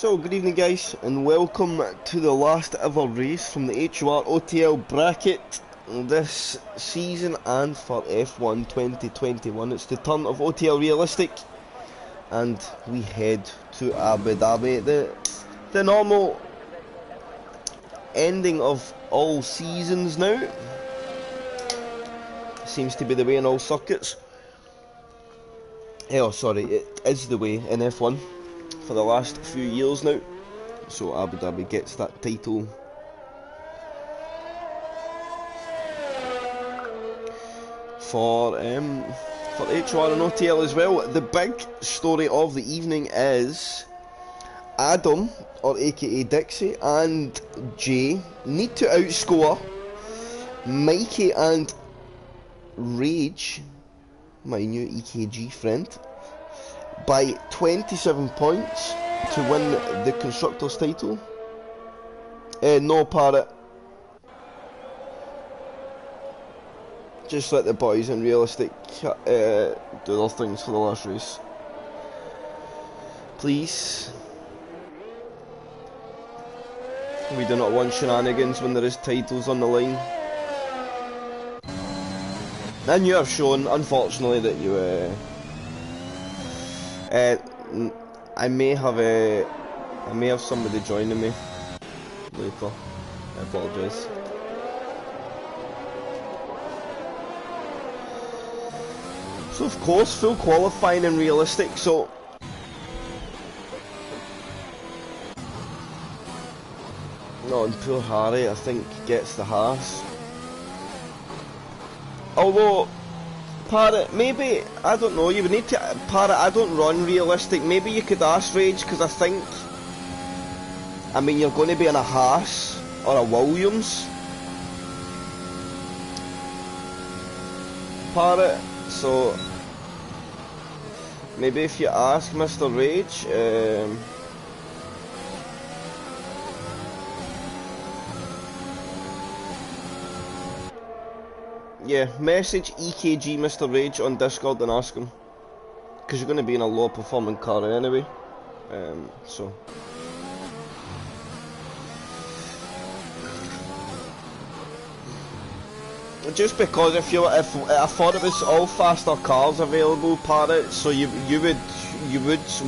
So, good evening guys, and welcome to the last ever race from the HUR OTL bracket this season and for F1 2021. It's the turn of OTL Realistic, and we head to Abu Dhabi. The normal ending of all seasons now. Seems to be the way in all circuits. Oh, sorry, it is the way in F1 for the last few years now. So Abu Dhabi gets that title. For HUR and OTL as well. The big story of the evening is Adam, or aka Dixie, and Jay need to outscore Mikey and Rage, my new EKG friend, by 27 points to win the Constructors' title. No, Parrot. Just let the boys in Realistic do their things for the last race. Please. We do not want shenanigans when there is titles on the line. And you have shown, unfortunately, that you I may have somebody joining me later. I apologise. So of course, full qualifying and Realistic. So and poor Harry, I think, gets the Haas. Although, Parrot, maybe, I don't know, you would need to, Parrot, I don't run Realistic, maybe you could ask Rage, because I mean, you're going to be in a Haas, or a Williams. Parrot, so, maybe if you ask Mr. Rage, yeah, message EKG Mr. Rage on Discord and ask him, because you're going to be in a low performing car anyway. So just because if I thought it was all faster cars available, Parrot, so you would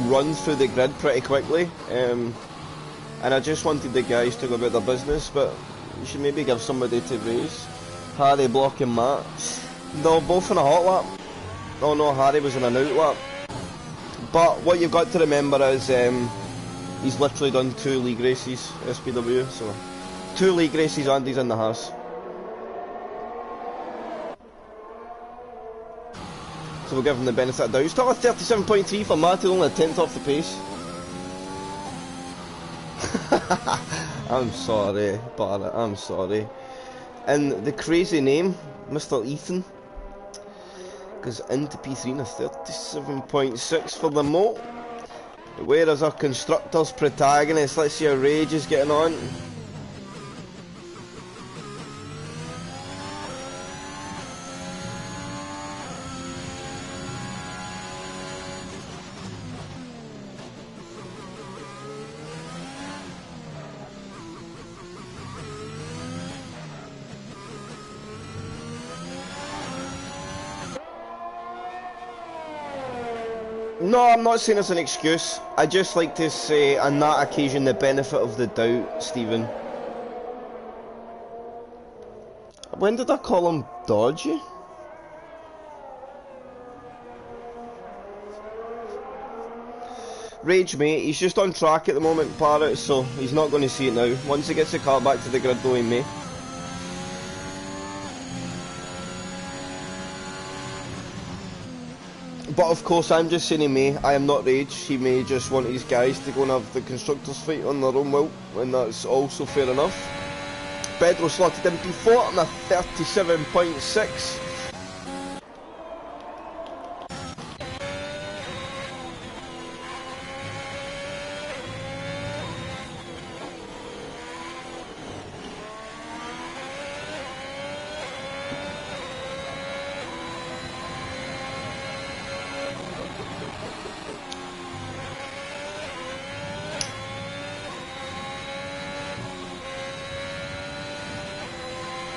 run through the grid pretty quickly. And I just wanted the guys to go about their business, but you should maybe give somebody to race. Harry blocking Matt. No, both in a hot lap. Oh no, Harry was in an out lap. But what you've got to remember is he's literally done 2 league races, SPW, so 2 league races and he's in the Haas. So we'll give him the benefit of the doubt. Still a 37.3 for Matt, only a 10th off the pace. I'm sorry, Barrett, I'm sorry. And the crazy name, Mr. Ethan, goes into P3 in a 37.6 for the moat. Where is our Constructors protagonist? Let's see how Rage is getting on. No, I'm not saying it's an excuse. I just like to say on that occasion the benefit of the doubt, Stephen. When did I call him dodgy? Rage, mate, he's just on track at the moment, Parrot, so he's not going to see it now. Once he gets the car back to the grid, though, he may. But of course, I'm just saying he may. I am not Rage. He may just want his guys to go and have the Constructors fight on their own will, and that's also fair enough. Pedro slotted in P4 on a 37.6.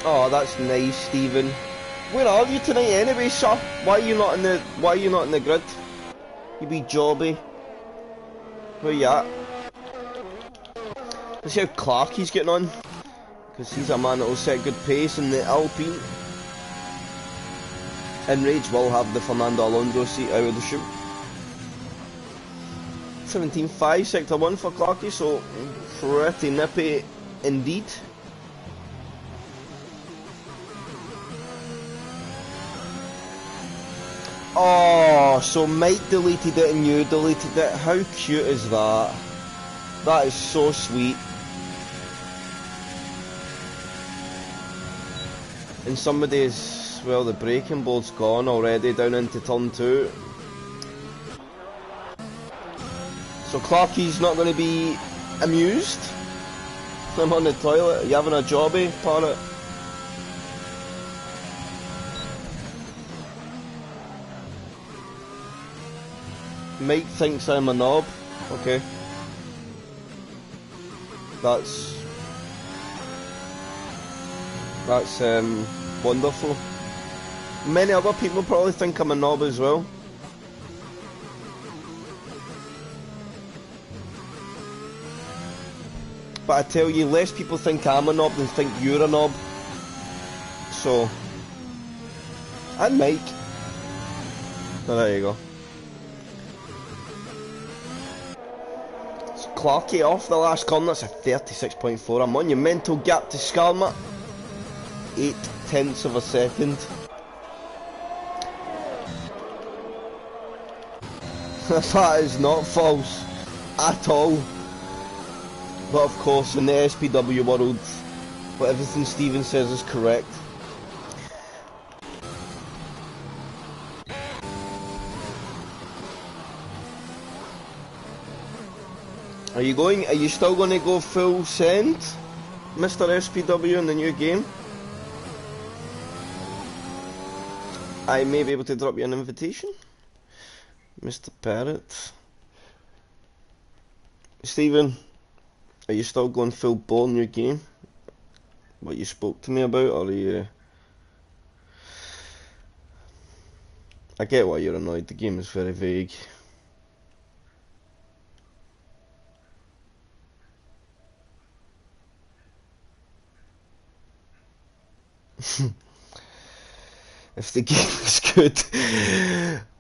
Oh, that's nice, Stephen. Where are you tonight anyway, sir? Why are you not in the grid? You be jobby. Where you at? Let's see how Clarky's getting on. Because he's a man that will set good pace in the Alpine. And Rage will have the Fernando Alonso seat out of the chute. 17.5 sector 1 for Clarky, so pretty nippy indeed. Oh, so Mike deleted it and you deleted it. How cute is that? That is so sweet. And somebody's, well, the braking board's gone already down into turn 2. So Clarky's not going to be amused. I'm on the toilet. Are you having a jobby, parrot? Mike thinks I'm a knob. Okay. That's wonderful. Many other people probably think I'm a knob as well. But I tell you, less people think I'm a knob than think you're a knob. So, and Mike. Oh, there you go. So Clarky off the last corner. That's a 36.4. A monumental gap to Skarma. 0.8 of a second. That is not false at all. But of course, in the SPW world, but everything Steven says is correct. Are you still going to go full send, Mr. SPW, in the new game? I may be able to drop you an invitation, Mr. Parrot. Steven, are you still going full ball in your game? What you spoke to me about, or are you... I get why you're annoyed, the game is very vague. If the game is good...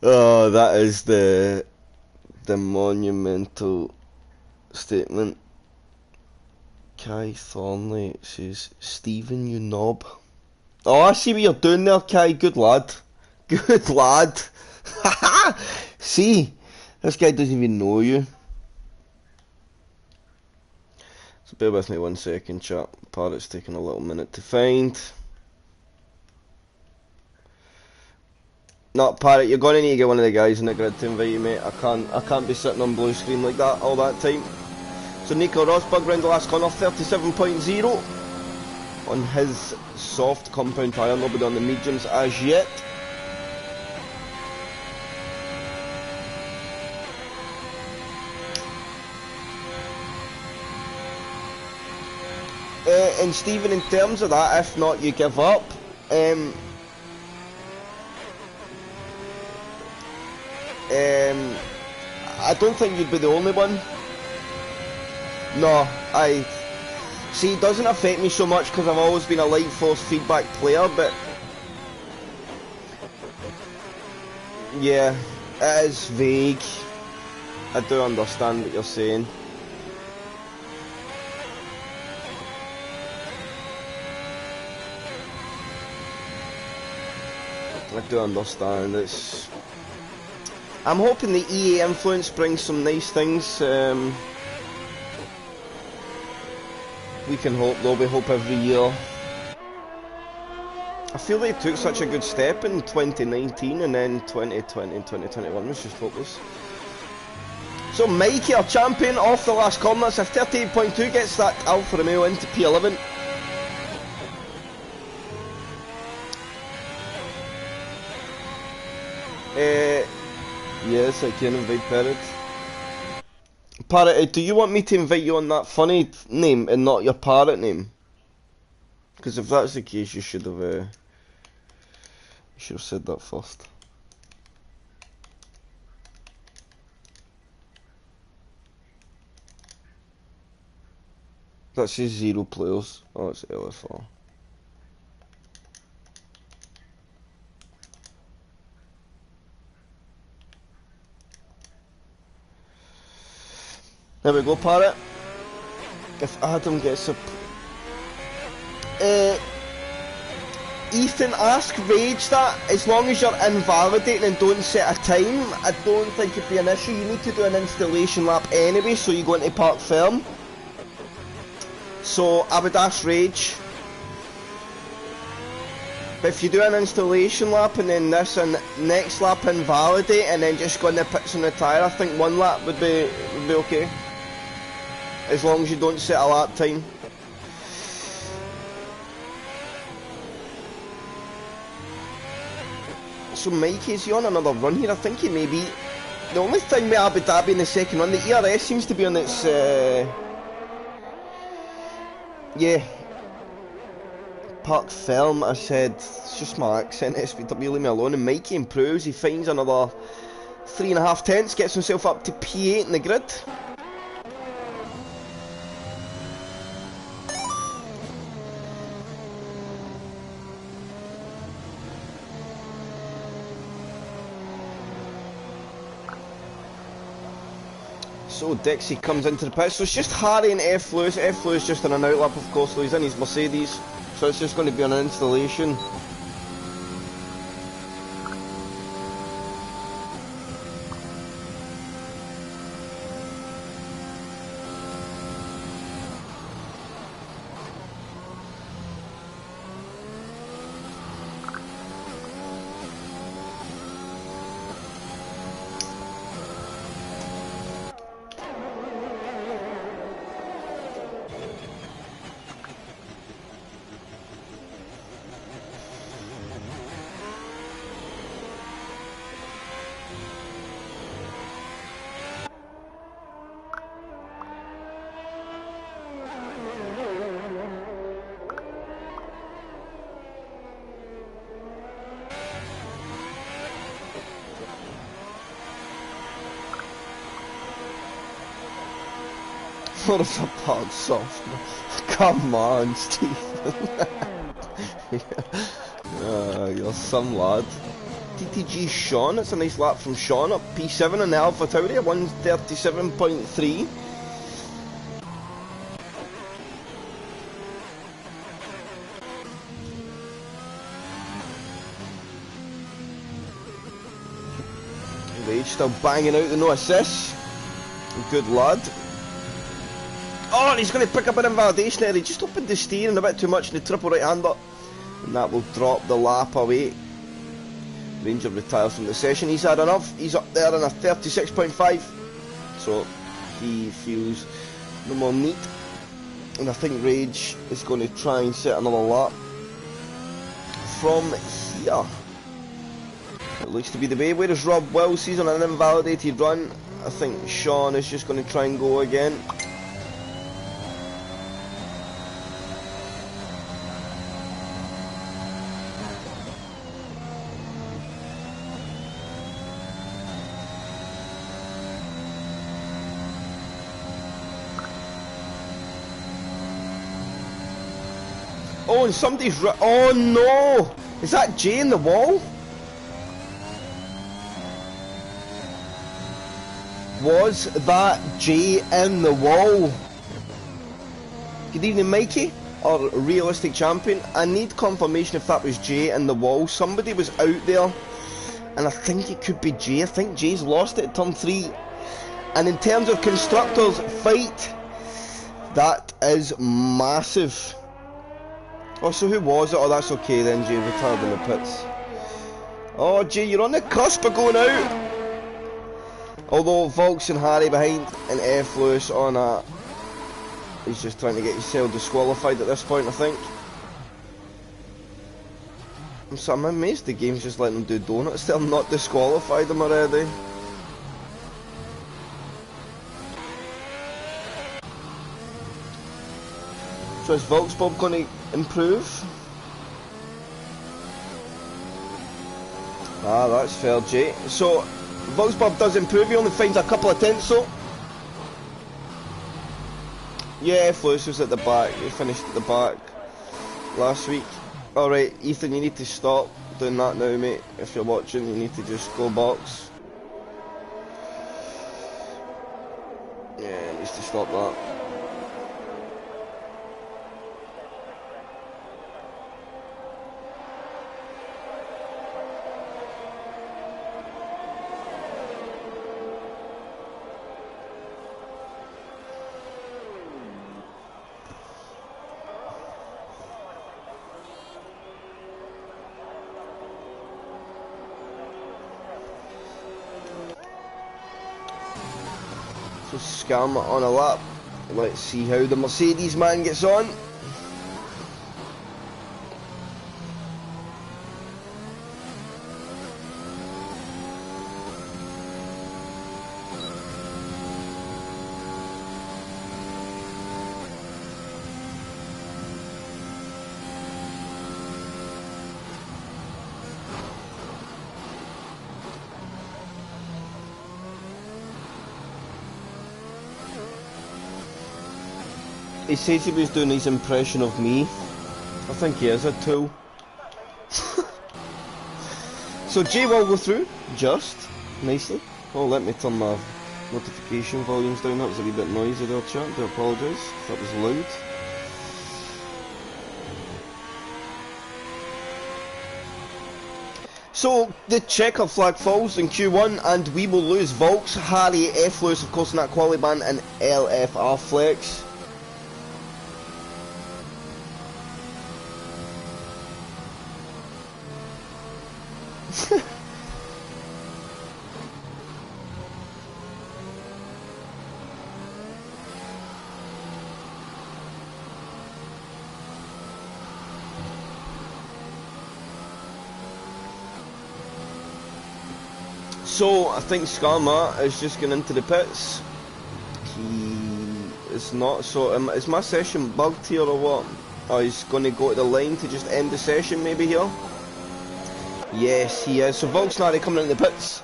Oh, that is the monumental statement. Kai Thornley says, Stephen, you knob. Oh, I see what you're doing there, Kai. Good lad. Good lad. See, this guy doesn't even know you. So bear with me 1 second, chat. Parrot's taking a little minute to find. No, Parrot, you're going to need to get one of the guys in the grid to invite you, mate. I can't be sitting on blue screen like that all that time. So Nico Rosberg round the last corner, 37.0 on his soft compound tyre, nobody on the mediums as yet. And Stephen, in terms of that, if not you give up, I don't think you'd be the only one. No, see, it doesn't affect me so much because I've always been a light force feedback player, but yeah, it is vague. I do understand what you're saying. I do understand. I'm hoping the EA influence brings some nice things. We can hope, though. We hope every year. I feel they took such a good step in 2019, and then 2020 and 2021 was just hopeless. So Mikey, our champion, off the last corner. It's a 38.2, gets that Alfa Romeo into P11. Yes, I can invite Parrot. Parrot, do you want me to invite you on that funny name and not your Parrot name? Because if that's the case, you should have said that first. That says 0 players. Oh, it's LFR. There we go, Parrot. If Adam gets a... Ethan, ask Rage that. As long as you're invalidating and don't set a time, I don't think it'd be an issue. You need to do an installation lap anyway, so you go into Park Ferm. So I would ask Rage. But if you do an installation lap and then this and next lap invalidate and then just go in the pits and retire, I think one lap would be okay. As long as you don't set a lap time. So Mikey, is he on another run here? I think he may be. The only thing with Abu Dhabi in the second run, the ERS seems to be on its... yeah. Park Ferm, I said, it's just my accent, SPW, leave me alone. And Mikey improves, he finds another 3.5 tenths, gets himself up to P8 in the grid. So Dixie comes into the pit, so it's just Harry and F. Lewis. F. Lewis just on an out lap, of course, so he's in his Mercedes, so it's just going to be on an installation. What if a part soft? Come on, Stephen. You're some lad. TTG Sean, it's a nice lap from Sean up P7 in the Alpha Tauri at 137.3. Rage still banging out the no assist. Good lad. Oh, and he's going to pick up an invalidation there. He just opened the steering a bit too much in the triple right-hander. And that will drop the lap away. Ranger retires from the session. He's had enough. He's up there in a 36.5. So he feels no more need. And I think Rage is going to try and set another lap from here. It looks to be the way. Where is Rob Wills? He's on an invalidated run. I think Sean is just going to try and go again. Oh, and somebody's oh no! Is that Jay in the wall? Was that Jay in the wall? Good evening, Mikey, or Realistic Champion. I need confirmation if that was Jay in the wall. Somebody was out there, and I think it could be Jay. I think Jay's lost it at turn 3. And in terms of constructors fight, that is massive. Oh, so who was it? Oh, that's okay then, Jay retired in the pits. Oh, Jay, you're on the cusp of going out. Although Volks and Harry behind and F. Lewis on that. He's just trying to get himself disqualified at this point, I think. I'm amazed the game's just letting them do donuts. They're not disqualified them already. So is Volksbob going to improve. Ah, that's fair, Jay. So, Volkswagen does improve, he only finds a couple of tenths though. Yeah, Lewis was at the back, he finished at the back last week. Alright, Ethan, you need to stop doing that now, mate. If you're watching, you need to just go box. Yeah, he needs to stop that. Scam on a lap. Let's see how the Mercedes man gets on. He says he was doing his impression of me. I think he is a tool. So Jay will go through, just nicely. Oh, let me turn my notification volumes down. That was a wee bit noisy there, chat. I do apologise if that was loud. So the checker flag falls in Q1 and we will lose Volks, Harry, F Lewis of course in that quali ban, and LFR Flex. So I think Skarma is just going into the pits. He is not. So is my session bugged here or what? Oh, he's going to go to the line to just end the session maybe here? Yes, he is. So Volksnari coming into the pits.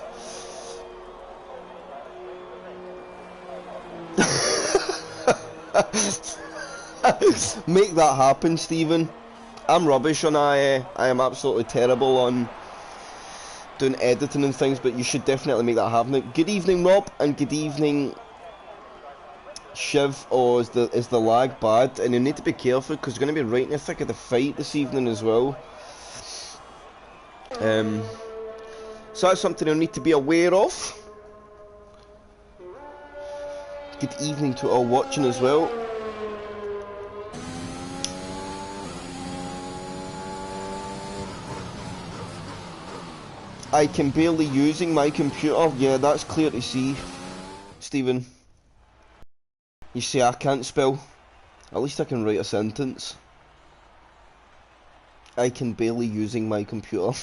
Make that happen, Stephen. I'm rubbish on I am absolutely terrible on doing editing and things, but you should definitely make that happen. Good evening, Rob, and good evening, Shiv. Oh, is the lag bad? And you need to be careful because you're going to be right in the thick of the fight this evening as well. So that's something you'll need to be aware of. Good evening to all watching as well. I can barely using my computer. Yeah, that's clear to see, Stephen. You say I can't spell. At least I can write a sentence. I can barely using my computer.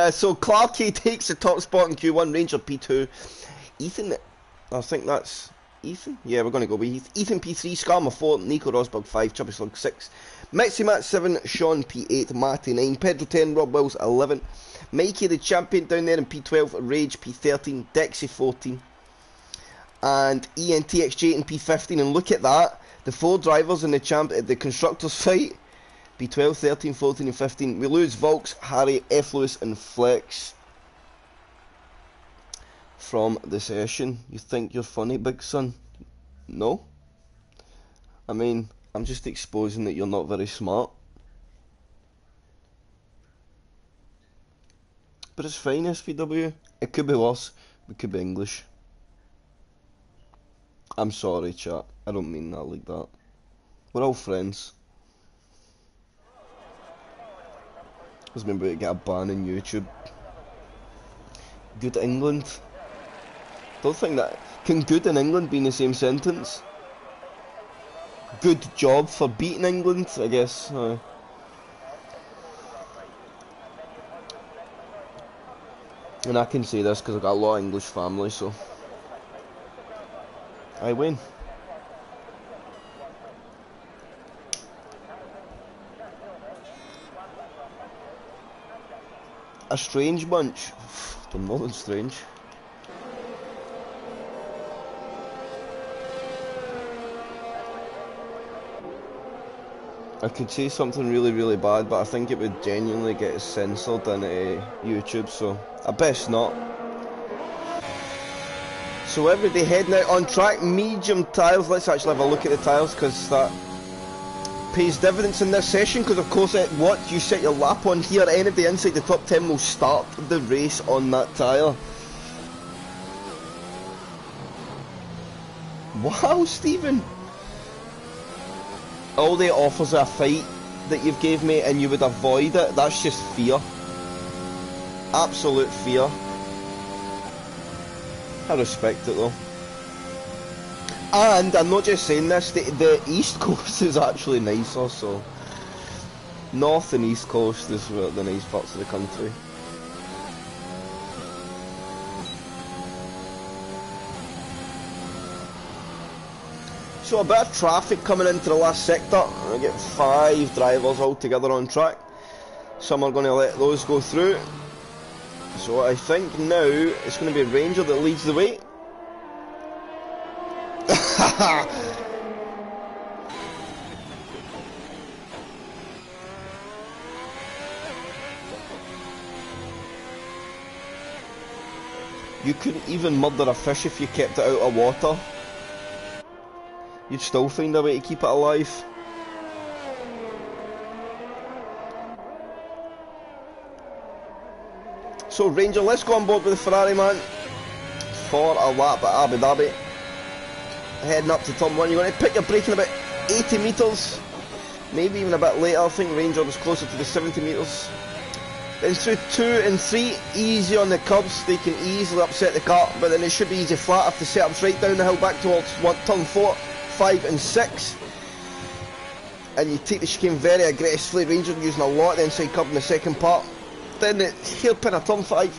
So Clarkey takes the top spot in Q1, Ranger P2. Ethan, I think that's Ethan? Yeah, we're going to go with Ethan P3, Skarma 4, Nico Rosberg 5, Chubby Slug 6, Meximat 7, Sean P8, Matty 9, Pedro 10, Rob Wells 11, Mikey the champion down there in P12, Rage P13, Dexy 14, and ENTXJ in P15. And look at that, the 4 drivers in the constructors fight, P12, 13, 14 and 15. We lose Volks, Harry, F Lewis and Flex from the session. You think you're funny, big son? No? I mean, I'm just exposing that you're not very smart. But it's fine, SVW. It could be worse. We could be English. I'm sorry, chat. I don't mean that like that. We're all friends. I was maybe to get a ban on YouTube. Good England. Don't think that. Can good and England be in the same sentence? Good job for beating England, I guess. And I can say this because I've got a lot of English family, so I win. a strange bunch. They're more than strange. I could say something really, really bad, but I think it would genuinely get us censored on YouTube, so I best not. So everybody heading out on track, medium tyres. Let's actually have a look at the tyres, because that pays dividends in this session, because of course what you set your lap on here, anybody inside the top 10 will start the race on that tyre. Wow, Stephen! All the offers are a fight that you've gave me and you would avoid it. That's just fear. Absolute fear. I respect it though. And I'm not just saying this, the East Coast is actually nicer, so North and East Coast is the nice parts of the country. So a bit of traffic coming into the last sector. I get 5 drivers all together on track. Some are going to let those go through. So I think now it's going to be Ranger that leads the way. You couldn't even murder a fish if you kept it out of water. You'd still find a way to keep it alive. So Ranger, let's go on board with the Ferrari, man, for a lap at Abu Dhabi. Heading up to turn 1, you're going to pick your brake in about 80 metres, maybe even a bit later. I think Ranger was closer to the 70 metres. Then through 2 and 3, easy on the curbs, they can easily upset the car, but then it should be easy flat if the setup's right down the hill back towards turn 4, 5 and 6. And you take the chicane very aggressively. Ranger using a lot of the inside curb in the second part. Then the hairpin of turn 5,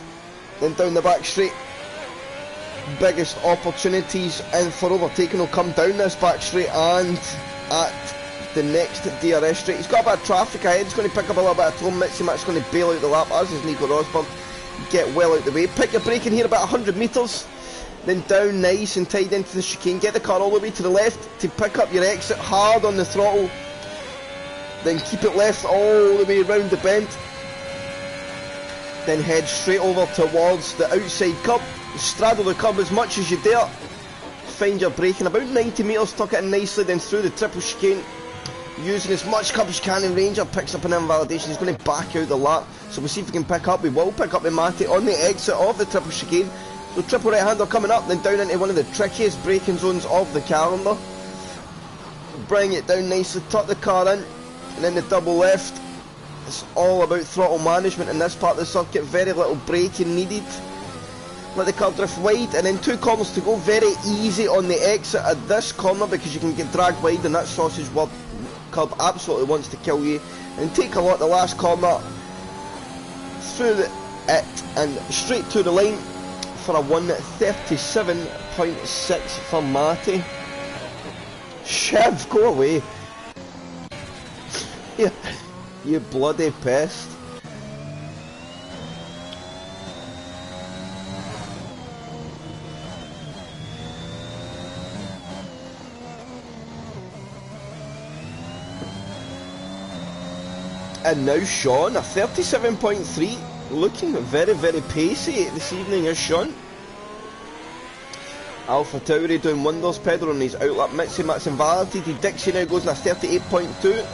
then down the back straight. Biggest opportunities and for overtaking will come down this back straight and at the next DRS straight. He's got a bit of traffic ahead, he's going to pick up a little bit of tone. Mitzi Mack's going to bail out the lap, as is Nico Rosberg. Get well out the way. Pick your brake in here about 100 metres. Then down nice and tight into the chicane. Get the car all the way to the left to pick up your exit, hard on the throttle. Then keep it left all the way around the bend. Then head straight over towards the outside curb. Straddle the curb as much as you dare. Find your brake in about 90 metres, tuck it in nicely, then through the triple chicane. Using as much curb as you can, and Ranger picks up an invalidation. He's going to back out the lap. So we'll see if we can pick up. We will pick up with Matty on the exit of the triple chicane. So triple right hander coming up, then down into one of the trickiest braking zones of the calendar. Bring it down nicely, tuck the car in, and then the double left. It's all about throttle management in this part of the circuit. Very little braking needed. Let the car drift wide, and then 2 corners to go. Very easy on the exit at this corner because you can get dragged wide, and that sausage curb absolutely wants to kill you. And take a lot the last corner through it and straight to the line for a 1:37.6 for Matty. Shiv, go away. You bloody pest. And now Sean, a 37.3, looking very, very pacey this evening is Sean. Alpha Tauri doing wonders, Pedro on his outlap. Mitzi Max invalidated. Dixie now goes in a 38.2.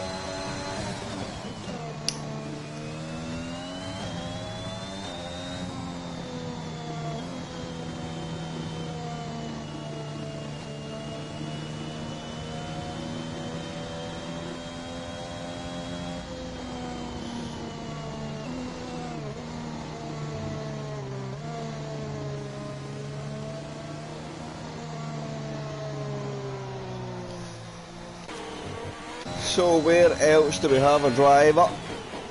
So where else do we have a driver?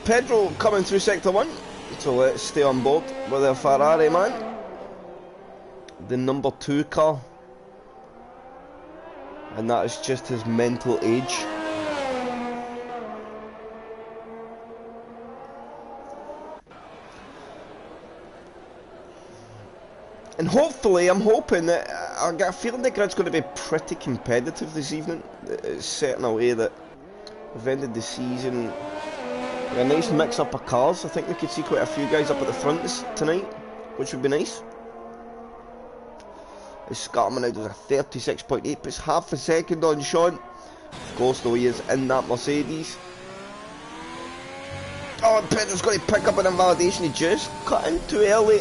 Pedro coming through sector 1, so let's stay on board with the Ferrari man. The number 2 car. And that is just his mental age. And hopefully, I'm hoping that I get a feeling the grid's going to be pretty competitive this evening. It's set in a way that we've ended the season with a nice mix up of cars. I think we could see quite a few guys up at the front tonight, which would be nice. His Scarman now does a 36.8, but it's half a second on Sean. Of course, though, he is in that Mercedes. Oh, and Pedro's going to pick up an invalidation. He just cut in too early.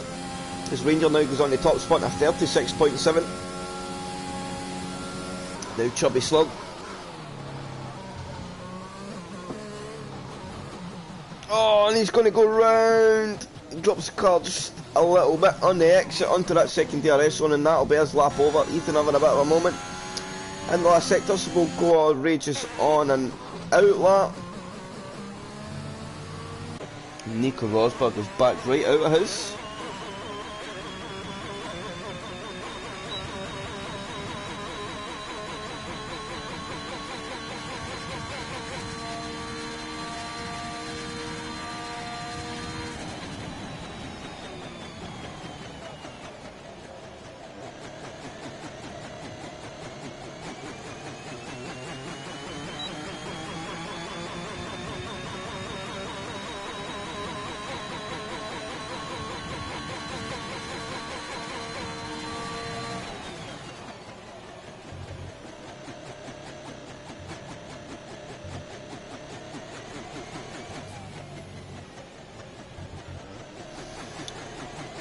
His Ranger now goes on the top spot in a 36.7. Now Chubby Slug. Oh, and he's going to go round. He drops the car just a little bit on the exit onto that second DRS zone, and that'll be his lap over. Ethan having a bit of a moment. In the last sector, so we'll go outrageous on and out lap. Nico Rosberg is back right out of his.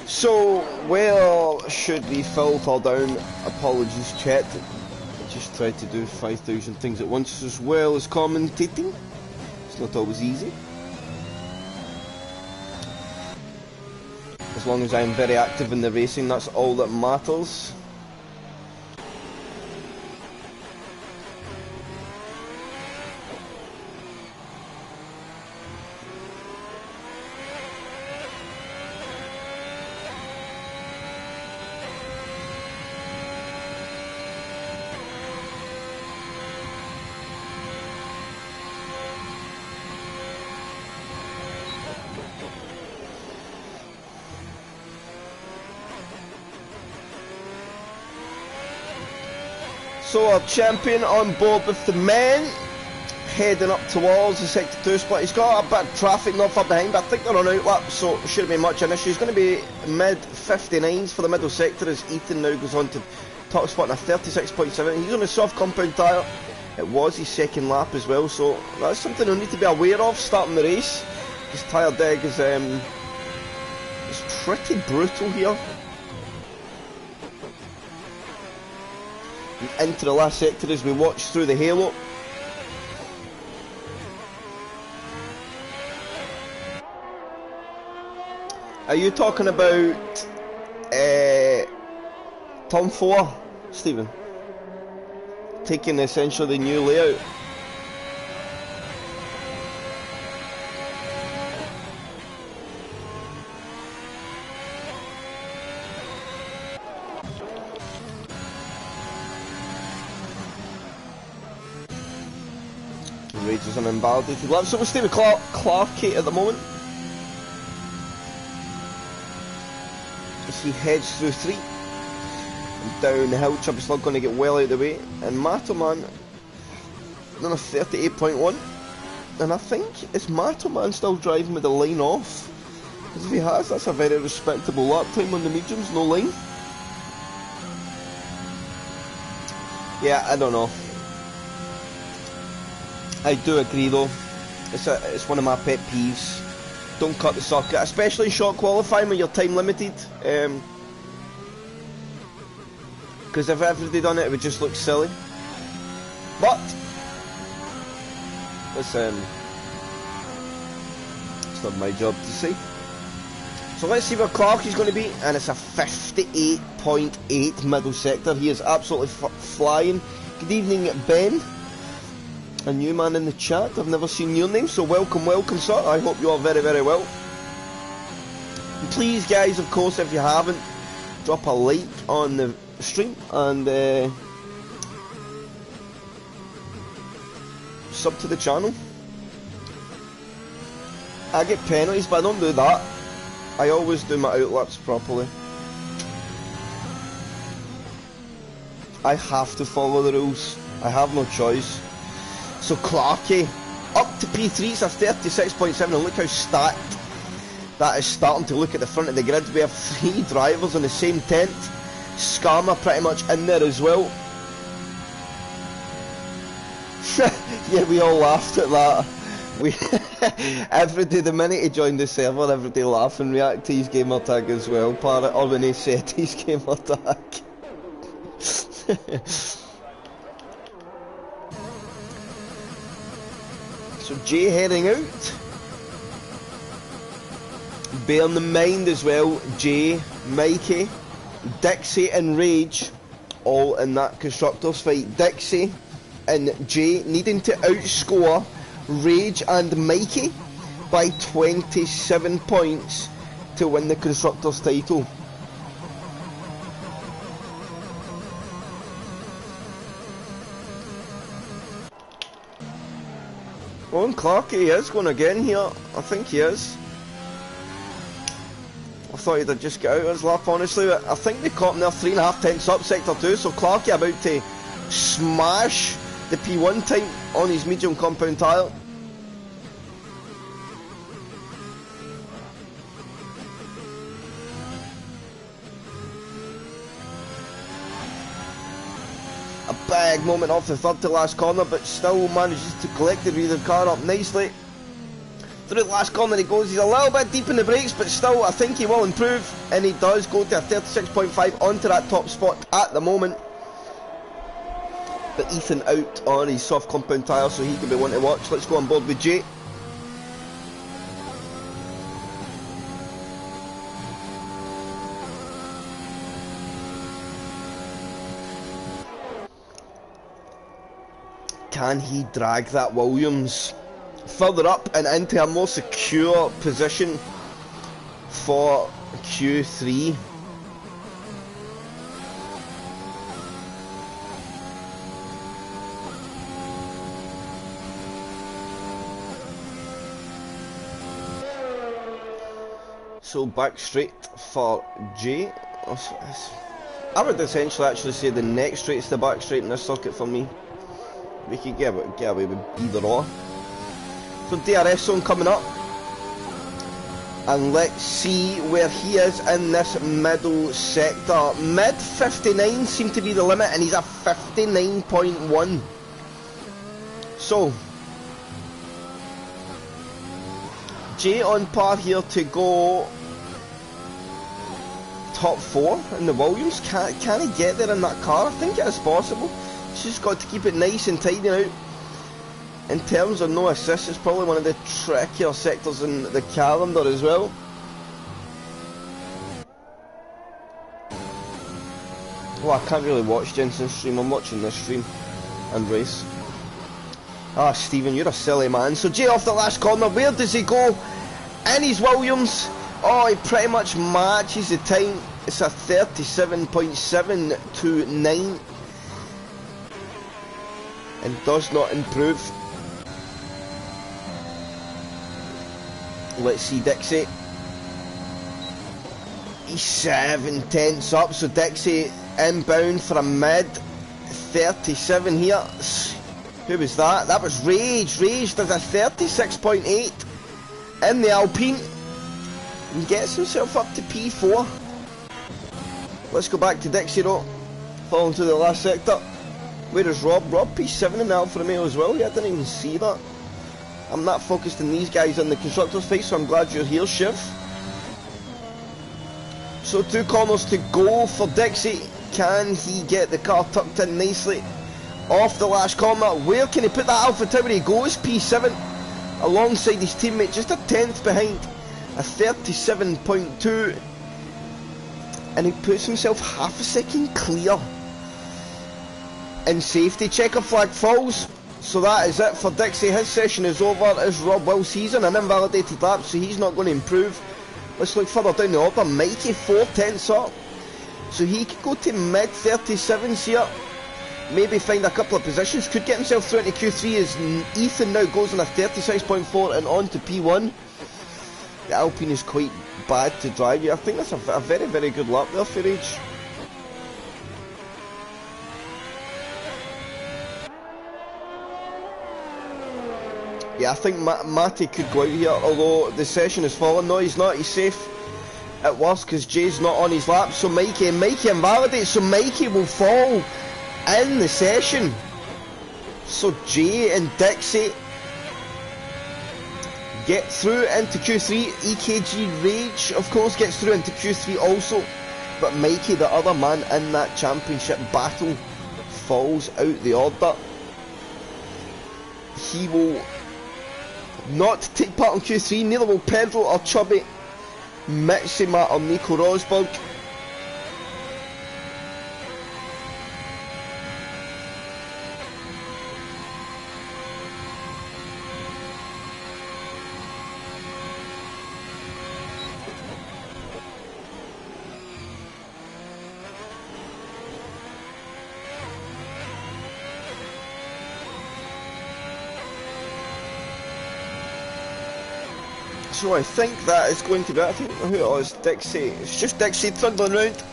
So, well, should we filter down? Apologies, chat. I just tried to do 5,000 things at once, as well as commentating. It's not always easy. As long as I'm very active in the racing, that's all that matters. So our champion on board with the men, heading up towards the sector 2 split. He's got a bit of traffic not far behind, but I think they're on outlap, so it shouldn't be much an issue. He's going to be mid 59s for the middle sector as Ethan now goes on to top spot in a 36.7. He's on a soft compound tyre. It was his second lap as well, so that's something we need to be aware of starting the race. His tyre deg is pretty brutal here. Into the last sector as we watch through the halo. Are you talking about Turn 4, Stephen? Taking essentially the new layout? Rages an invalidated lap, so we'll stay with Clarkate at the moment. As he heads through 3. And down the hill, Chubby Slug going to get well out of the way. And Matoman on a 38.1. And I think, is Matoman still driving with the line off? Because if he has, that's a very respectable lap time on the mediums, no line. Yeah, I don't know. I do agree though, it's one of my pet peeves. Don't cut the circuit, especially in short qualifying when you're time limited. Because if everybody done it, it would just look silly. But it's not my job to say. So let's see where Clark is going to be, and it's a 58.8 middle sector. He is absolutely flying. Good evening, Ben. A new man in the chat. I've never seen your name, so welcome, sir. I hope you are very, very well. And please, guys, of course, if you haven't, drop a like on the stream and sub to the channel. I get penalties, but I don't do that. I always do my outlaps properly. I have to follow the rules. I have no choice. So Clarkey up to P3, it's a 36.7, and look how stacked that is starting to look at the front of the grid. We have 3 drivers in the same tent. Skarma pretty much in there as well. Yeah, we all laughed at that. We every day, the minute he joined the server, every day laugh and react to his gamer tag as well, Parrot, or when he said his gamer tag. So Jay heading out. Bearing in mind as well, Jay, Mikey, Dixie and Rage all in that constructors fight. Dixie and Jay needing to outscore Rage and Mikey by 27 points to win the constructors title. Oh, and Clarky is going again here. I think he is. I thought he'd have just got out of his lap, honestly, but I think they caught him there 3.5 tenths up sector 2, so Clarky about to smash the P1 time on his medium compound tyre. A big moment off the third to last corner, but still manages to collect the rear of the car up nicely. Through the last corner he goes, he's a little bit deep in the brakes, but still I think he will improve, and he does go to a 36.5 onto that top spot at the moment. But Ethan out on his soft compound tyre, so he can be one to watch. Let's go on board with Jay. Can he drag that Williams further up and into a more secure position for Q3? So back straight for Jay. I would essentially actually say the next straight's the back straight in this circuit for me. We could get away with either or. So DRS zone coming up, and let's see where he is in this middle sector. Mid 59 seemed to be the limit, and he's at 59.1. So Jay on par here to go top 4 in the Williams. Can he get there in that car? I think it is possible. He's just got to keep it nice and tidy out. In terms of no assists, it's probably one of the trickier sectors in the calendar as well. Well, I can't really watch Jensen's stream, I'm watching this stream and race. Ah, Stephen, you're a silly man. So Jay off the last corner, where does he go? In his Williams. Oh, he pretty much matches the time. It's a 37.729. And does not improve. Let's see Dixie. He's 7 tenths up, so Dixie inbound for a mid 37 here. Who was that? That was Rage. Rage does a 36.8 in the Alpine and gets himself up to P4. Let's go back to Dixie though, falling to the last sector. Where is Rob? Rob P7 in the Alfa Romeo as well. Yeah, I didn't even see that. I'm not focused on these guys on the constructors' face, so I'm glad you're here, Shiv. So 2 corners to go for Dixie. Can he get the car tucked in nicely? Off the last corner. Where can he put that Alpha Tower? He goes P7 alongside his teammate, just a tenth behind, a 37.2, and he puts himself half a second clear. In safety, checker flag falls. So that is it for Dixie. His session is over. As Rob Wills, he's on an invalidated lap, so he's not going to improve. Let's look further down the order. Mikey 4 tenths up, so he could go to mid 37s here. Maybe find a couple of positions. Could get himself through into Q3 as Ethan now goes on a 36.4 and on to P1. The Alpine is quite bad to drive here. I think that's a very, very good lap there for Rage. Yeah, I think Matty could go out here, although the session is falling. No, he's not. He's safe at worst because Jay's not on his lap. So Mikey invalidates. So Mikey will fall in the session. So Jay and Dixie get through into Q3. EKG Rage, of course, gets through into Q3 also. But Mikey, the other man in that championship battle, falls out the order. He will not take part in Q3, neither will Pedro or Chubby, Mitsima or Nico Rosberg. So I think that is going to be it. I think who it was, Dixie. It's just Dixie trundling around.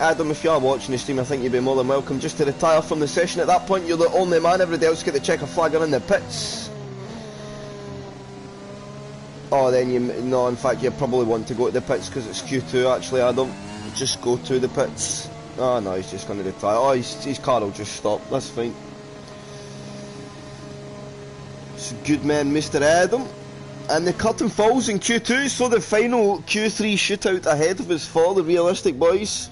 Adam, if you are watching the stream, I think you'd be more than welcome just to retire from the session. At that point, you're the only man. Everybody else get the checker flagger in the pits. Oh, then no, in fact, you probably want to go to the pits because it's Q2 actually, Adam. Just go to the pits. Oh no, he's just going to retire. Oh, his car will just stop. That's fine. So good man, Mr. Adam. And the curtain falls in Q2, so the final Q3 shootout ahead of us for the realistic boys.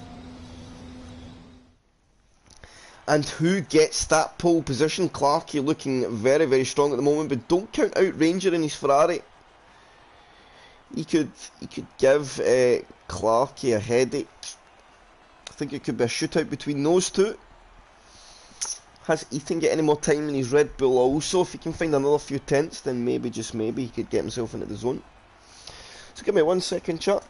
And who gets that pole position? Clarkie looking very, very strong at the moment, but don't count out Ranger in his Ferrari. He could give Clarkie a headache. I think it could be a shootout between those two. Has Ethan get any more time in his Red Bull also? If he can find another few tenths, then maybe, just maybe, he could get himself into the zone. So give me 1 second, chat.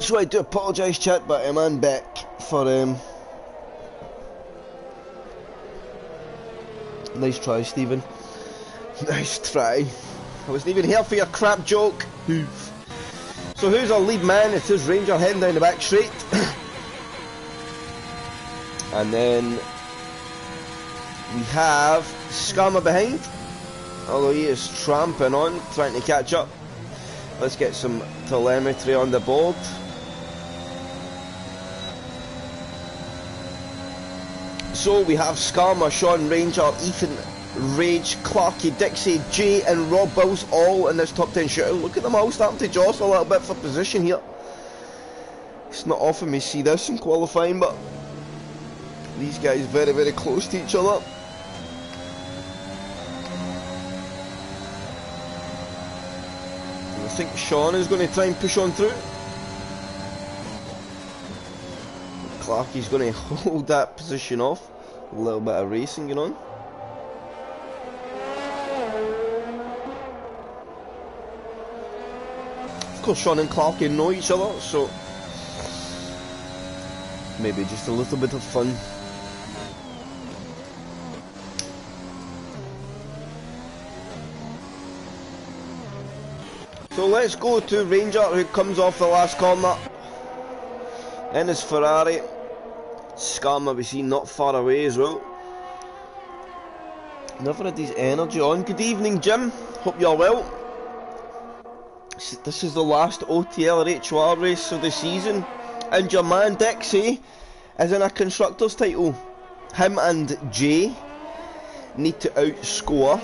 So I do apologise, chat, but I'm on back for nice try, Stephen. Nice try. I wasn't even here for your crap joke. So who's our lead man? It is Ranger heading down the back straight. And then we have Scammer behind, although he is tramping on, trying to catch up. Let's get some telemetry on the board. So we have Scammer, Sean, Ranger, Ethan, Rage, Clarky, Dixie, Jay and Rob Bills all in this top 10 shootout. Look at them all starting to jostle a little bit for position here. It's not often we see this in qualifying, but these guys very, very close to each other. And I think Sean is going to try and push on through. Clarky's going to hold that position off. A little bit of racing going on. Of course, Sean and Clarky know each other, so maybe just a little bit of fun. So let's go to Ranger, who comes off the last corner in his Ferrari. Scammer we see not far away as well. Never had his energy on. Good evening, Jim. Hope you're well. This is the last OTL HR race of the season, and your man Dixie is in a constructors title. Him and Jay need to outscore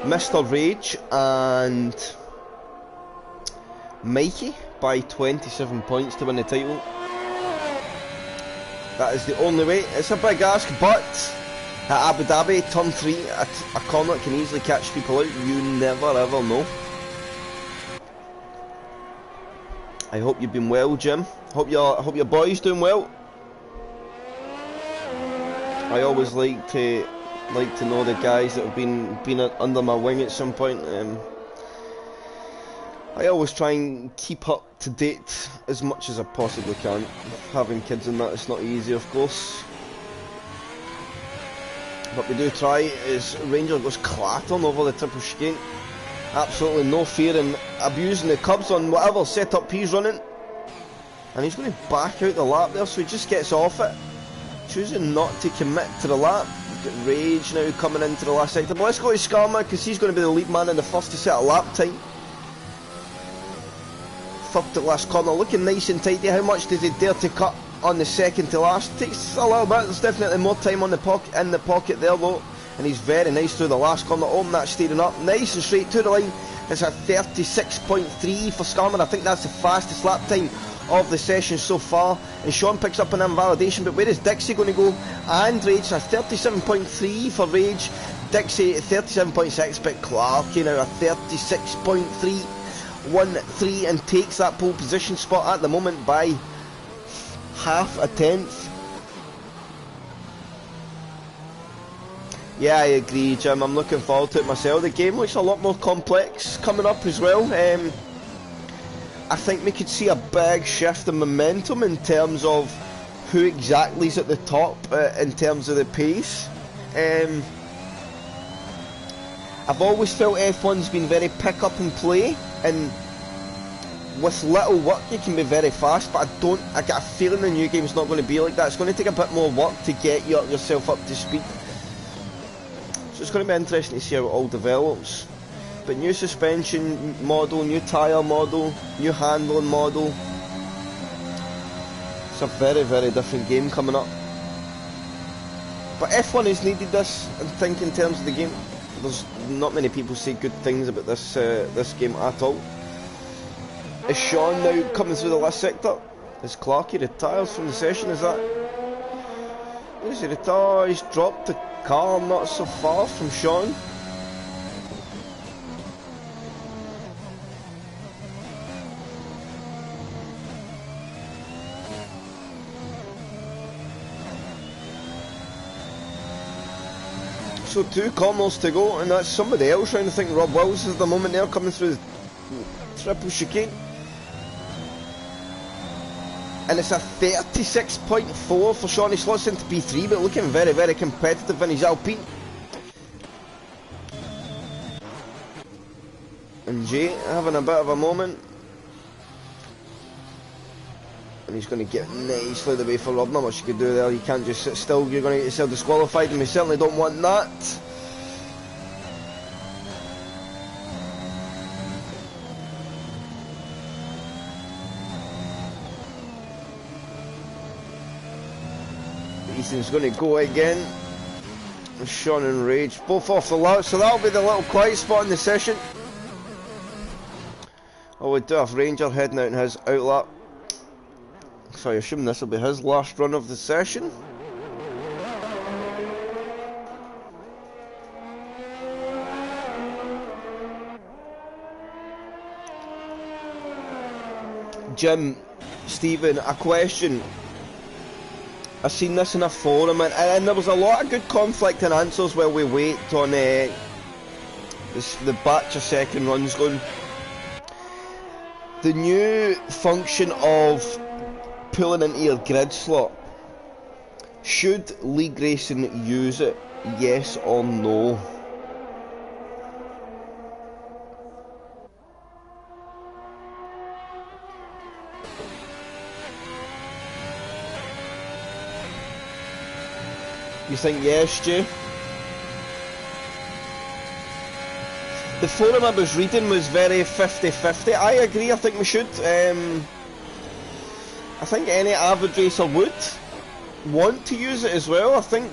Mr. Rage and Mikey by 27 points to win the title. That is the only way. It's a big ask, but at Abu Dhabi, turn 3, a corner that can easily catch people out. You never ever know. I hope you've been well, Jim. Hope your boy's doing well. I always like to know the guys that have been under my wing at some point. I always try and keep up to date as much as I possibly can. Having kids and that, it's not easy, of course. But we do try. As Ranger goes clattering over the triple chicane. Absolutely no fear in abusing the curbs on whatever setup he's running. And he's going to back out the lap there, so he just gets off it. Choosing not to commit to the lap. We've got Rage now coming into the last sector. But let's go to Scammer, because he's going to be the lead man in the first to set a lap time. Third to last corner, looking nice and tidy. How much does he dare to cut on the second to last? Takes a little bit. There's definitely more time on the pocket there though. And he's very nice through the last corner. Open that steering up, nice and straight to the line. It's a 36.3 for Scammer. I think that's the fastest lap time of the session so far. And Sean picks up an invalidation, but where is Dixie going to go? And Rage, a 37.3 for Rage. Dixie at 37.6, but Clarky now a 36.3. 1-3 and takes that pole position spot at the moment by half a tenth. Yeah, I agree, Jim. I'm looking forward to it myself. The game looks a lot more complex coming up as well. I think we could see a big shift in momentum in terms of who exactly is at the top in terms of the pace. I've always felt F1's been very pick up and play, and with little work you can be very fast, but I get a feeling the new game's not going to be like that. It's going to take a bit more work to get yourself up to speed. So it's going to be interesting to see how it all develops. But new suspension model, new tyre model, new handling model. It's a very, very different game coming up. But F1 has needed this, I think, in terms of the game. There's not many people say good things about this game at all. Is Sean now coming through the last sector? Is Clarky retires from the session? Is that? Is he retired? He's dropped the car not so far from Sean. So 2 corners to go, and that's somebody else trying to think. Rob Wills is the moment there coming through the triple chicane. and it's a 36.4 for Sean. He slots into P3, but looking very, very competitive in his Alpine. And Jay having a bit of a moment. And he's going to get nicely the way for Rob. Not much you can do there. You can't just sit still. You're going to get yourself disqualified, and we certainly don't want that. Ethan's going to go again. Sean and Rage both off the lap, so that'll be the little quiet spot in the session. Oh, we do have Ranger heading out in his outlap. So I assume this will be his last run of the session. Jim, Stephen, a question. I've seen this in a forum, and there was a lot of good conflicting answers while we wait on the batch of second runs going. The new function of pulling into your grid slot, should league racing use it, yes or no? You think yes, Jay? The forum I was reading was very 50-50. I agree, I think we should. I think any average racer would want to use it as well. I think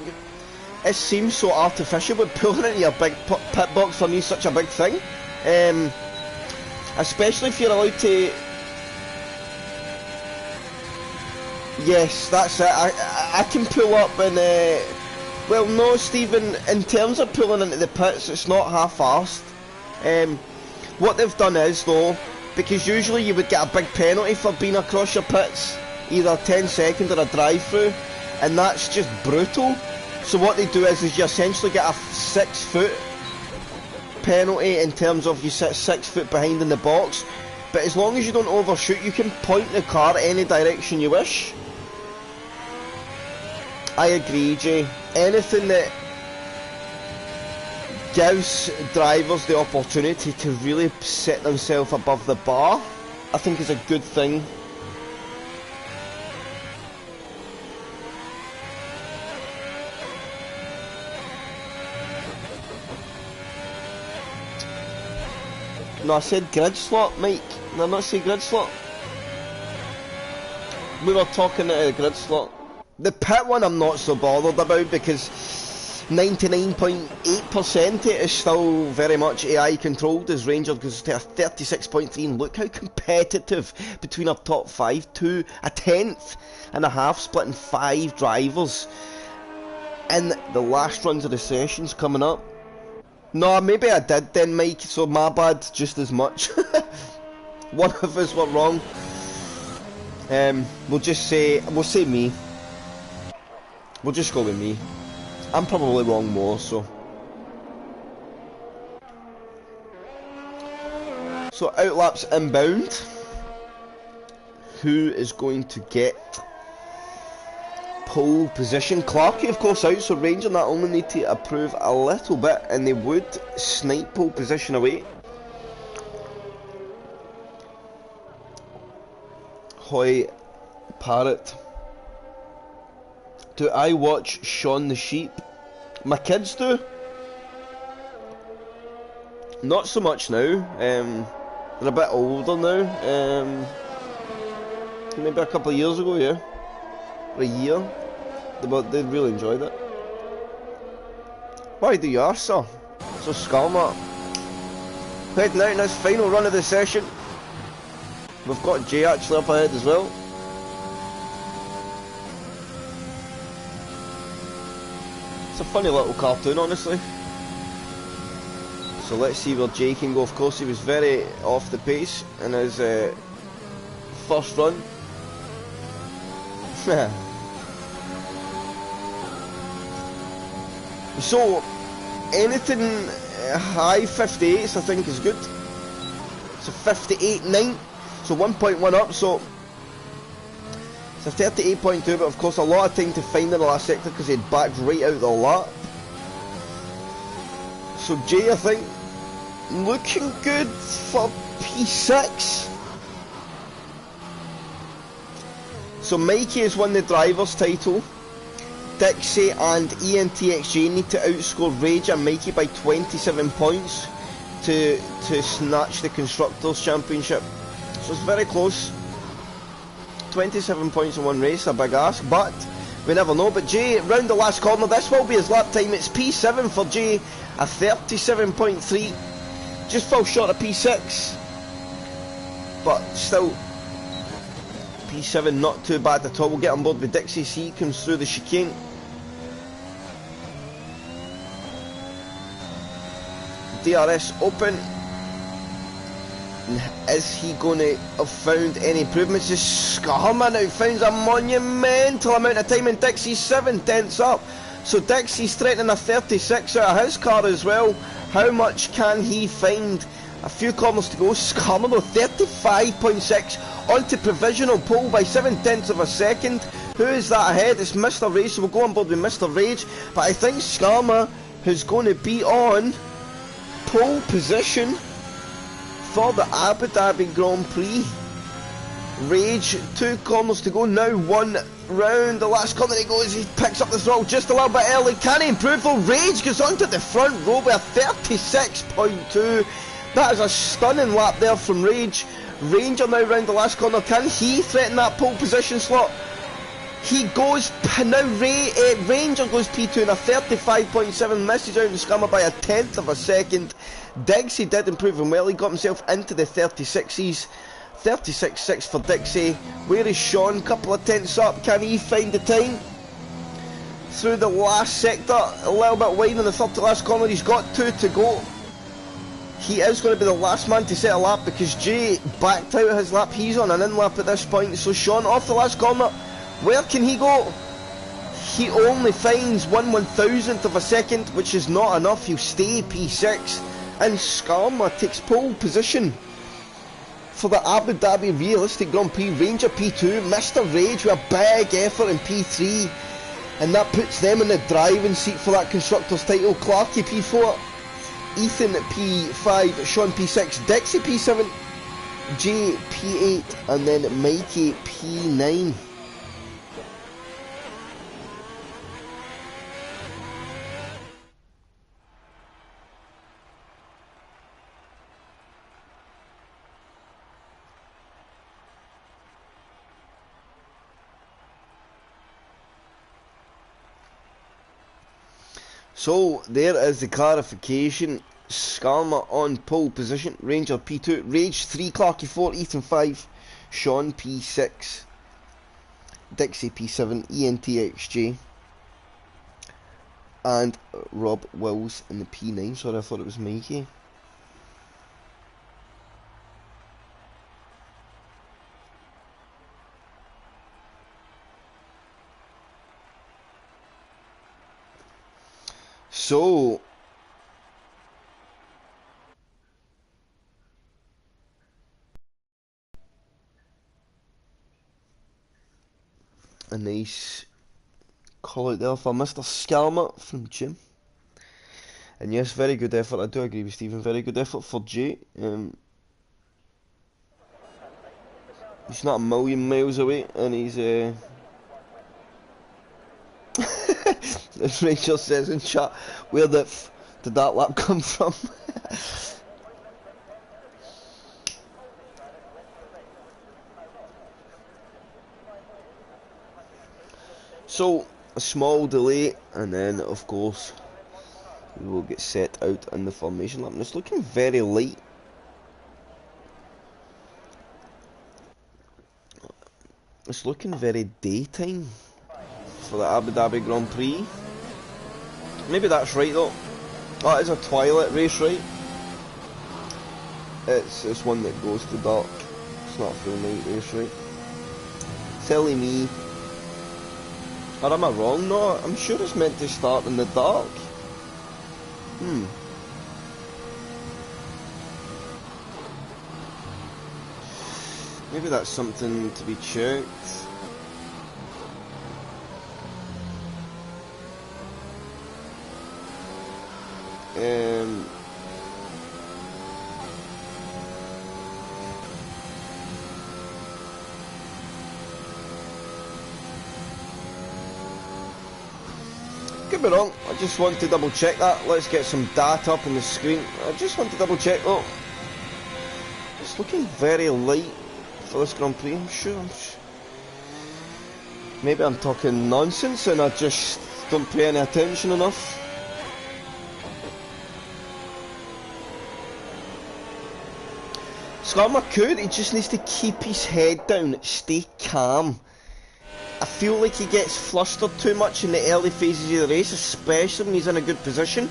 it seems so artificial, but pulling into your big pit box for me is such a big thing. Especially if you're allowed to... Yes, that's it. I can pull up and... well, no, Stephen, in terms of pulling into the pits, it's not half-arsed. What they've done is, though, because usually you would get a big penalty for being across your pits, either 10 seconds or a drive-through, and that's just brutal. So what they do is you essentially get a 6-foot penalty in terms of you sit 6 foot behind in the box, but as long as you don't overshoot, you can point the car any direction you wish. I agree, Jay. Anything that gives drivers the opportunity to really set themselves above the bar, I think is a good thing. No, I said grid slot, Mike. Did I not say grid slot? We were talking at a grid slot. The pit one I'm not so bothered about because 99.8% it is still very much AI controlled as Ranger goes to a 36.3, and look how competitive between our top 5 to a 10th and a half, splitting 5 drivers in the last runs of the sessions coming up. No, maybe I did then, Mike, so my bad just as much. One of us were wrong. We'll say me. We'll just go with me. I'm probably wrong more, so. So outlaps inbound. Who is going to get pole position? Clarkey, of course, out, so Ranger not only need to approve a little bit, and they would snipe pole position away. Hoy Parrot. Do I watch Shaun the Sheep? My kids do. Not so much now. They're a bit older now. Maybe a couple of years ago, yeah. Or a year. But they really enjoyed it. Why do you ask, sir? So Scarmat. Heading out in this final run of the session. We've got Jay actually up ahead as well. It's a funny little cartoon, honestly. So let's see where Jay can go. Of course, he was very off the pace in his first run. So, anything high 58s I think is good. So 58.9, so 1.1 up, so It's a 38.2, but of course a lot of time to find in the last sector because he'd backed right out the lap. So Jay, I think, looking good for P6. So Mikey has won the driver's title. Dixie and ENTXJ need to outscore Rage and Mikey by 27 points to snatch the Constructors' Championship. So it's very close. 27 points in one race, a big ask, but we never know. But Jay, round the last corner, this will be his lap time. It's P7 for Jay, a 37.3. Just fell short of P6, but still P7 not too bad at all. We'll get on board with Dixie. C comes through the chicane. DRS open. Is he going to have found any improvements? Just Skarma now finds a monumental amount of time, and Dixie's 7/10 up. So Dixie's threatening a 36 out of his car as well. How much can he find? A few corners to go. Skarma though, 35.6 onto provisional pole by 7/10 of a second. Who is that ahead? It's Mr. Rage, so we'll go on board with Mr. Rage. But I think Skarma, who's going to be on pole position for the Abu Dhabi Grand Prix. Rage, 2 corners to go now, 1 round. The last corner he goes, he picks up the throttle just a little bit early. Can he improve though? Rage goes onto the front row with a 36.2. That is a stunning lap there from Rage. Ranger now round the last corner. Can he threaten that pole position slot? He goes, now Ranger goes P2 in a 35.7, misses out and Skarma by a 10th of a second. Dixie did improve him well, he got himself into the 36s. 36.6 for Dixie. Where is Sean? Couple of tenths up, can he find the time? Through the last sector, a little bit wide in the third to last corner, he's got 2 to go. He is going to be the last man to set a lap because Jay backed out of his lap, he's on an in-lap at this point. So Sean off the last corner. Where can he go? He only finds 1/1000th of a second, which is not enough. He'll stay P6. And Skarma takes pole position for the Abu Dhabi Realistic Grand Prix. Ranger P2, Mr. Rage with a big effort in P3. And that puts them in the driving seat for that Constructors' title. Clarky P4, Ethan P5, Sean P6, Dixie P7, Jay P8, and then Mikey P9. So there is the clarification. Skarma on pole position, Ranger P2, Rage 3, Clarky 4, Ethan 5, Sean P6, Dixie P7, ENTXJ, and Rob Wills in the P9. Sorry, I thought it was Mikey. So a nice call out there for Mr. Skarma from Jim. And yes, very good effort. I do agree with Stephen. Very good effort for Jay. He's not a million miles away, and he's as Rachel says in chat, where the f did that lap come from? So, a small delay, and then of course we will get set out in the formation lap. And it's looking very light. It's looking very daytime for the Abu Dhabi Grand Prix. Maybe that's right though. Oh, it is a twilight race, right? It's one that goes to dark. It's not a full night race, right? Silly me. Or am I wrong? No, I'm sure it's meant to start in the dark. Maybe that's something to be checked. Could be wrong, I just want to double check that. Let's get some data up on the screen. I just want to double check. Oh, it's looking very light for this Grand Prix. I'm sure. Maybe I'm talking nonsense and I just don't pay any attention enough. Skarma could, he just needs to keep his head down, stay calm. I feel like he gets flustered too much in the early phases of the race, especially when he's in a good position.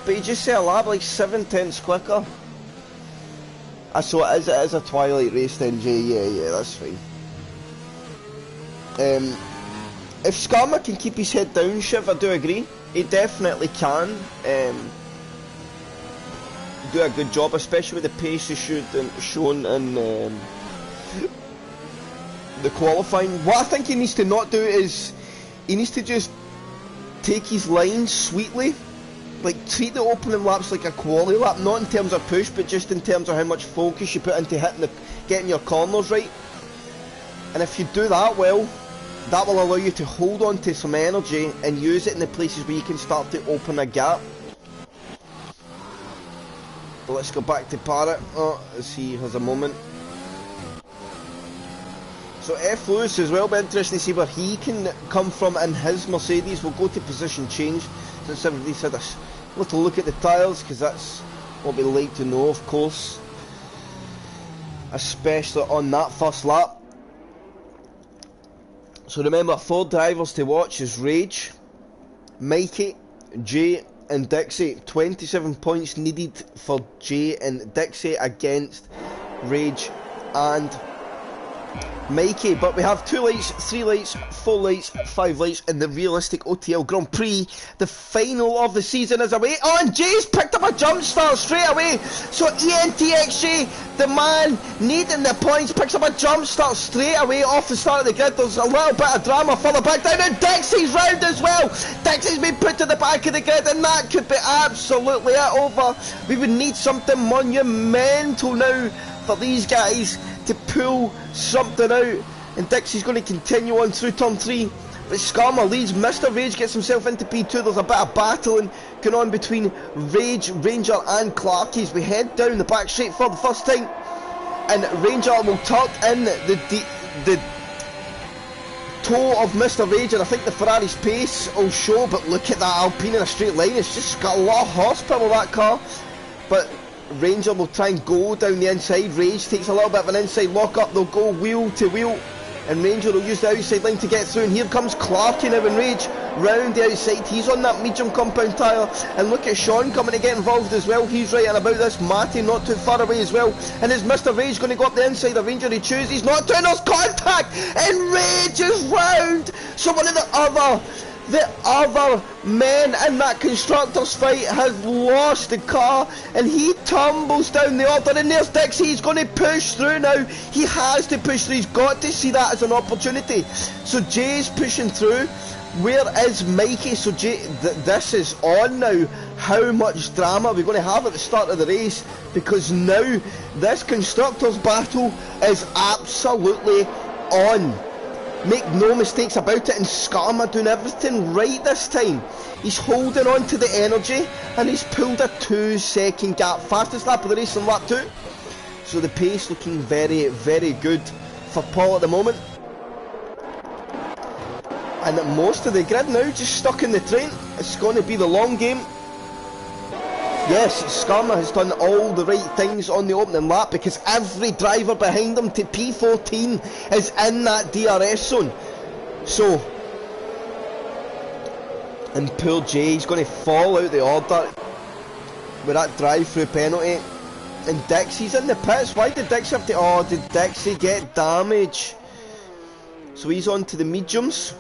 But he just set a lap like 7/10 quicker. So it is a twilight race then, Jay. Yeah, that's fine. If Skarma can keep his head down, Shiv, I do agree. He definitely can do a good job, especially with the pace he's shown in the qualifying. What I think he needs to not do is he needs to just take his lines sweetly, like treat the opening laps like a quality lap, not in terms of push, but just in terms of how much focus you put into getting your corners right. And if you do that well, that will allow you to hold on to some energy and use it in the places where you can start to open a gap. But let's go back to Parrot. Oh, as he has a moment. So F. Lewis as well, be interesting to see where he can come from in his Mercedes. We'll go to position change since everybody's had a little look at the tyres, because that's what we like to know, of course, especially on that first lap. So remember, 4 drivers to watch is Rage, Mikey, Jay and Dixie. 27 points needed for Jay and Dixie against Rage and Mikey, but we have 2 lights, 3 lights, 4 lights, 5 lights in the realistic OTL Grand Prix. The final of the season is away. Oh, and Jay's picked up a jump start straight away. So ENTXJ, the man needing the points, picks up a jump start straight away off the start of the grid. There's a little bit of drama further back down, and Dixie's round as well. Dixie's been put to the back of the grid, and that could be absolutely it over. We would need something monumental now for these guys to pull something out, and Dixie's going to continue on through turn 3, but Skarma leads. Mr. Rage gets himself into P2. There's a bit of battling going on between Rage, Ranger and Clarky as we head down the back straight for the first time, and Ranger will tuck in the toe of Mr. Rage, and I think the Ferrari's pace will show. But look at that Alpine in a straight line, it's just got a lot of horsepower, that car. But Ranger will try and go down the inside. Rage takes a little bit of an inside lock up. They'll go wheel to wheel, and Ranger will use the outside line to get through. And here comes Clarky now, and Rage round the outside. He's on that medium compound tyre, and look at Sean coming to get involved as well. He's right about this. Matty not too far away as well. And is Mr. Rage going to go up the inside? The Ranger he chooses. He's not doing his contact, and Rage is round. So one of the other men in that constructors fight has lost the car, and he tumbles down the order. And there's Dixie. He's going to push through now. He has to push through. He's got to see that as an opportunity. So Jay's pushing through. Where is Mikey? So Jay, this is on now. How much drama are we going to have at the start of the race? Because now this constructors battle is absolutely on. Make no mistakes about it, and Skarma doing everything right this time. He's holding on to the energy, and he's pulled a 2-second gap. Fastest lap of the race on lap 2. So the pace looking very, very good for Paul at the moment. And most of the grid now just stuck in the train. It's going to be the long game. Yes, Skarma has done all the right things on the opening lap, because every driver behind him to P14 is in that DRS zone. So, and poor Jay, he's going to fall out the order with that drive-through penalty. And Dixie's in the pits. Why did Dixie have to... Oh, did Dixie get damage? So he's on to the mediums.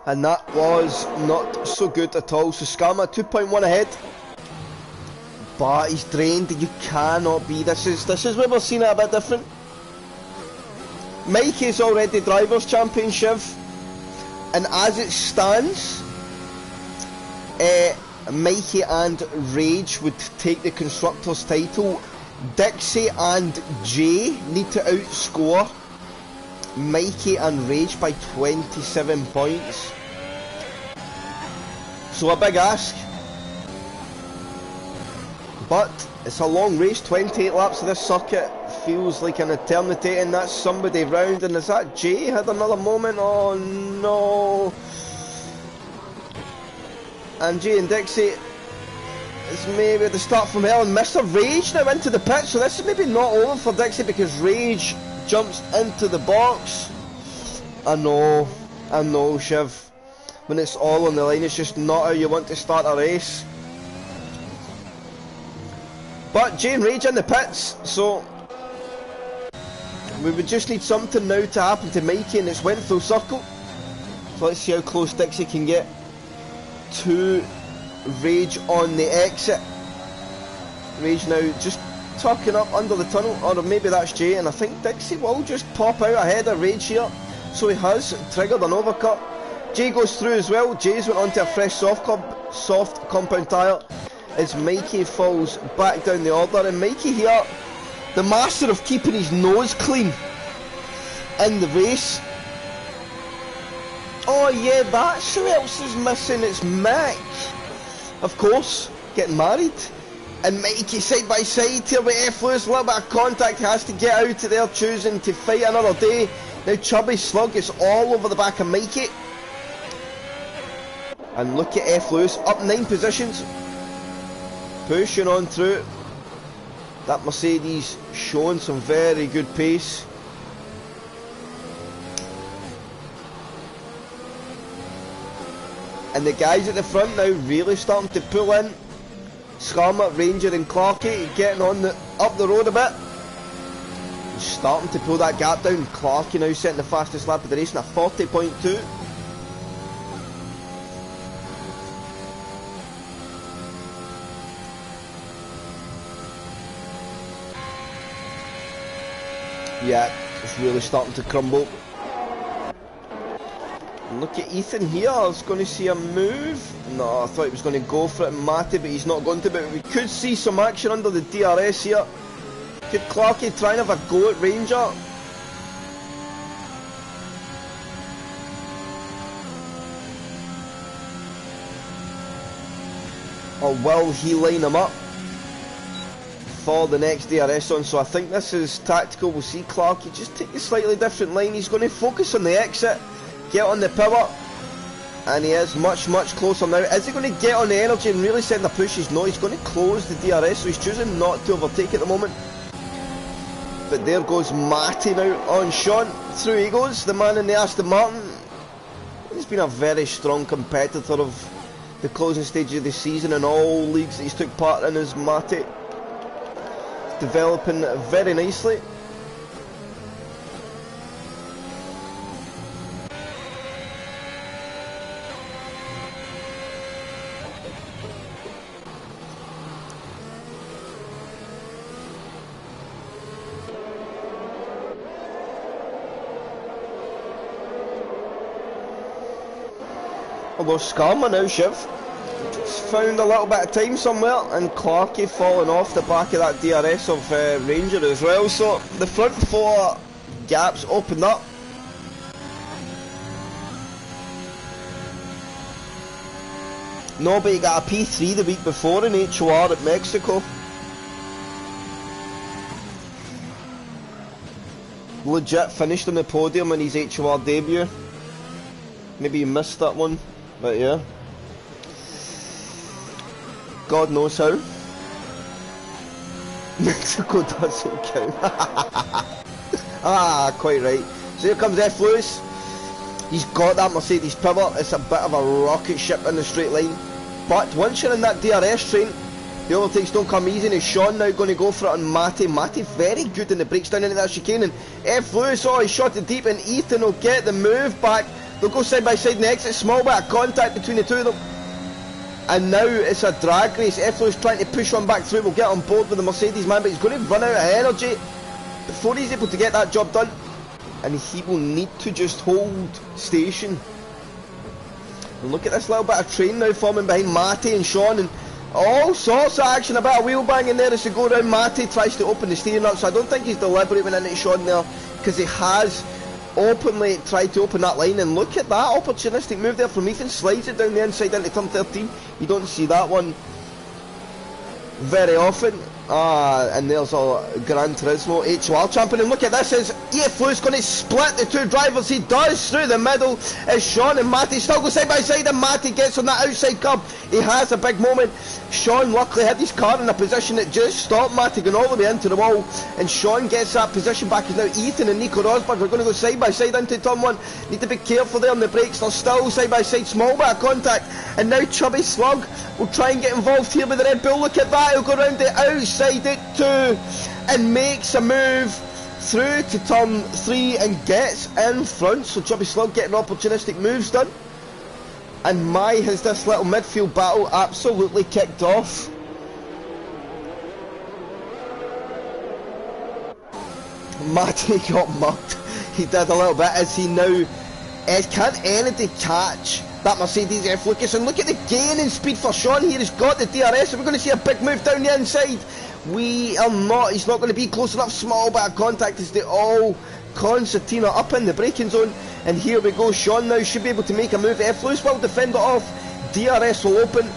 And that was not so good at all. So Skarma 2.1 ahead. But he's drained. You cannot be. This is where we're seeing it a bit different. Mikey's already Drivers' Championship. And as it stands, Mikey and Rage would take the Constructors' title. Dixie and Jay need to outscore Mikey and Rage by 27 points. So a big ask. But it's a long race, 28 laps of this circuit. Feels like an eternity, and that's somebody round. And is that Jay had another moment? Oh no. And Jay and Dixie, it's maybe the start from hell, and Mr. Rage now into the pit. So this is maybe not over for Dixie because Rage jumps into the box. I know, Shiv. When it's all on the line, it's just not how you want to start a race. But Jay and Rage in the pits, so we would just need something now to happen to Mikey, and it's went full circle. So let's see how close Dixie can get to Rage on the exit. Rage now just tucking up under the tunnel, or maybe that's Jay, and I think Dixie will just pop out ahead of Rage here. So he has triggered an overcut. Jay goes through as well. Jay's went onto a fresh soft compound tyre as Mikey falls back down the order, and Mikey here, the master of keeping his nose clean in the race. Oh yeah, that's who else is missing. It's Mick, of course, getting married. And Mikey side by side here with F-Lewis, a little bit of contact, has to get out of there, choosing to fight another day. Now Chubby Slug is all over the back of Mikey. And look at F-Lewis, up 9 positions, pushing on through. That Mercedes showing some very good pace. And the guys at the front now really starting to pull in. Skarma, Ranger and Clarky getting on up the road a bit. Starting to pull that gap down. Clarky now setting the fastest lap of the race in a 40.2. Yeah, it's really starting to crumble. And look at Ethan here. I was going to see a move. No, I thought he was going to go for it and Matty, but he's not going to. But we could see some action under the DRS here. Could Clarky try and have a go at Ranger? Or will he line him up for the next DRS on? So I think this is tactical. We'll see Clarky just take a slightly different line. He's going to focus on the exit, get on the power, and he is much closer now. Is he going to get on the energy and really send the pushes? No, he's going to close the DRS, so he's choosing not to overtake at the moment. But there goes Matty now on Sean. Through he goes, the man in the Aston Martin. He's been a very strong competitor of the closing stage of the season in all leagues that he's took part in, as Matty. Developing very nicely. Although Skarma now, Shiv, just found a little bit of time somewhere, and Clarky falling off the back of that DRS of Ranger as well. So the front 4 gaps opened up. Nobody got a P3 the week before in HOR at Mexico. Legit finished on the podium in his HOR debut. Maybe you missed that one, but yeah. God knows how. Mexico doesn't count. Ah, quite right. So here comes F-Lewis. He's got that Mercedes power. It's a bit of a rocket ship in the straight line. But once you're in that DRS train, the overtakes don't come easy. And is Sean now going to go for it on Matty? Matty very good in the breaks down into that chicane. And F-Lewis, oh, he shot it deep. And Ethan will get the move back. They'll go side by side in the exit, small bit of contact between the two of them. And now it's a drag race. F-Low is trying to push on back through. We'll get on board with the Mercedes man, but he's going to run out of energy before he's able to get that job done. And he will need to just hold station. And look at this little bit of train now forming behind Matty and Sean, and all sorts of action, a bit of wheel banging there as they go around. Matty tries to open the steering up, so I don't think he's deliberate when into Sean there, because he has openly tried to open that line. And look at that opportunistic move there from Ethan, slides it down the inside into turn 13. You don't see that one very often. And there's a Gran Turismo HOR champion, and look at this, is F-Low's going to split the two drivers. He does through the middle as Sean and Matty still go side by side, and Matty gets on that outside curb. He has a big moment. Sean luckily had his car in a position that just stopped Matty going all the way into the wall, and Sean gets that position back. As now Ethan and Nico Rosberg are going to go side by side into turn 1. Need to be careful there on the brakes. They're still side by side, small bit of contact, and now Chubby Slug will try and get involved here with the Red Bull. Look at that, he'll go around the outside it too, and makes a move through to turn 3 and gets in front. So Chubby Slug getting opportunistic moves done, and my, has this little midfield battle absolutely kicked off. Matty got mugged. He did a little bit, as he now can't anybody catch that Mercedes F Lucas. And look at the gain in speed for Sean here. He's got the DRS, and we're going to see a big move down the inside. We are not, he's not going to be close enough. Small bit of contact as they all concertina up in the braking zone. And here we go, Sean now should be able to make a move. F-Lewis will defend it off, DRS will open,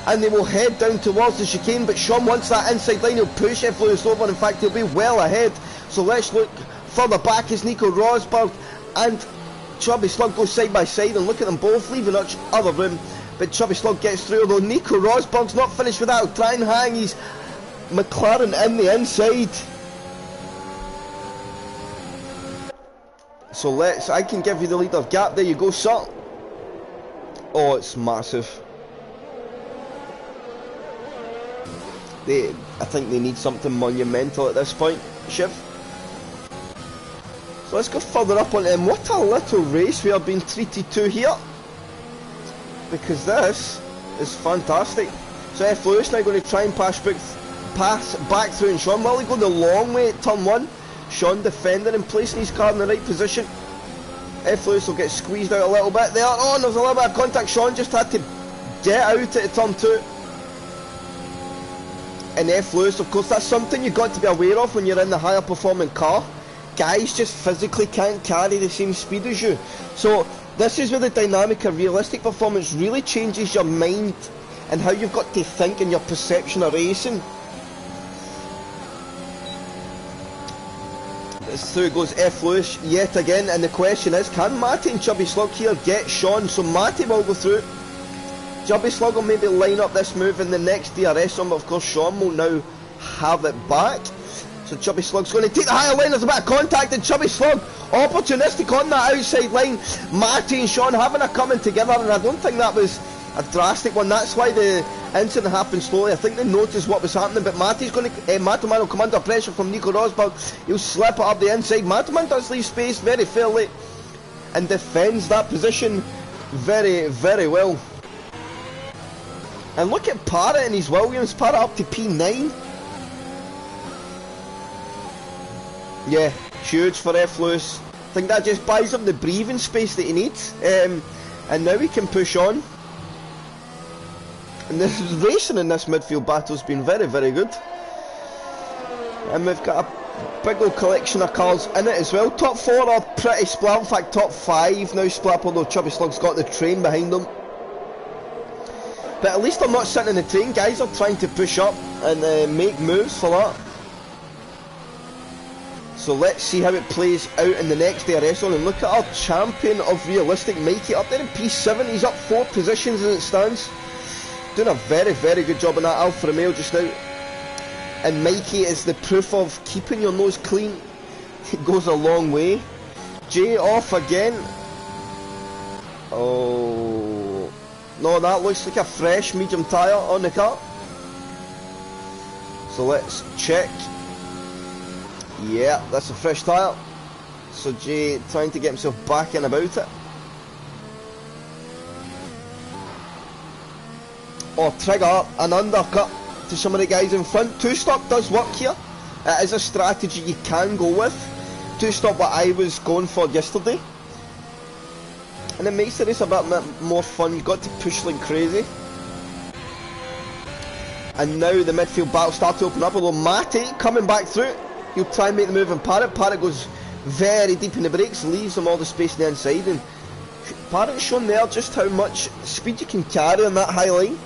and they will head down towards the chicane. But Sean wants that inside line, he'll push F-Lewis over. In fact, he'll be well ahead. So let's look further back as Nico Rosberg and Chubby Slug go side by side, and look at them both leaving each other room. But Chubby Slug gets through, although Nico Rosberg's not finished with that. He'll try and hang his McLaren in the inside. So I can give you the leader gap. There you go, sir. Oh, it's massive. I think they need something monumental at this point, Shiv. So let's go further up on them. What a little race we are being treated to here, because this is fantastic. So F. Lewis now going to try and pass back through, and Sean will go the long way at turn 1. Sean defending and placing his car in the right position. F. Lewis will get squeezed out a little bit there. Oh, and there's a little bit of contact. Sean just had to get out at turn 2. And F. Lewis, of course, that's something you've got to be aware of when you're in the higher performing car. Guys just physically can't carry the same speed as you. So this is where the dynamic of realistic performance really changes your mind and how you've got to think and your perception of racing. Through goes F. Lewis yet again, and the question is, can Matty and Chubby Slug here get Sean? So Matty will go through. Chubby Slug will maybe line up this move in the next DRS one, but of course Sean will now have it back. So Chubby Slug's going to take the higher line. There's a bit of contact, and Chubby Slug opportunistic on that outside line. Matty and Sean having a coming together, and I don't think that was a drastic one. That's why the incident happened slowly. I think they noticed what was happening, but Matty's going to Matterman will come under pressure from Nico Rosberg. He'll slip it up the inside. Matterman does leave space very fairly and defends that position very, very well. And look at Parrott and his Williams. Parrott up to P9. Yeah, huge for F. Lewis. I think that just buys him the breathing space that he needs. And now he can push on. And this racing in this midfield battle has been very, very good. And we've got a big old collection of cars in it as well. Top 4 are pretty split. In fact, top 5 now split up, although Chubby Slug's got the train behind them. But at least they're not sitting in the train. Guys are trying to push up and make moves for that. So let's see how it plays out in the next DRS one. And look at our champion of realistic, Mikey, up there in P7. He's up 4 positions as it stands. Doing a very, very good job on that Alfa Romeo just now. And Mikey is the proof of keeping your nose clean. It goes a long way. Jay off again. Oh no, that looks like a fresh medium tyre on the car. So let's check. Yeah, that's a fresh tyre. So Jay trying to get himself back in about it. or trigger an undercut to some of the guys in front. Two-stop does work here. It is a strategy you can go with. Two-stop what I was going for yesterday. And it makes the race a bit more fun. You've got to push like crazy. And now the midfield battle starts to open up, although Matty coming back through. He'll try and make the move on Parrott. Parrott goes very deep in the brakes, leaves them all the space on the inside, and Parrott's shown there just how much speed you can carry on that high line.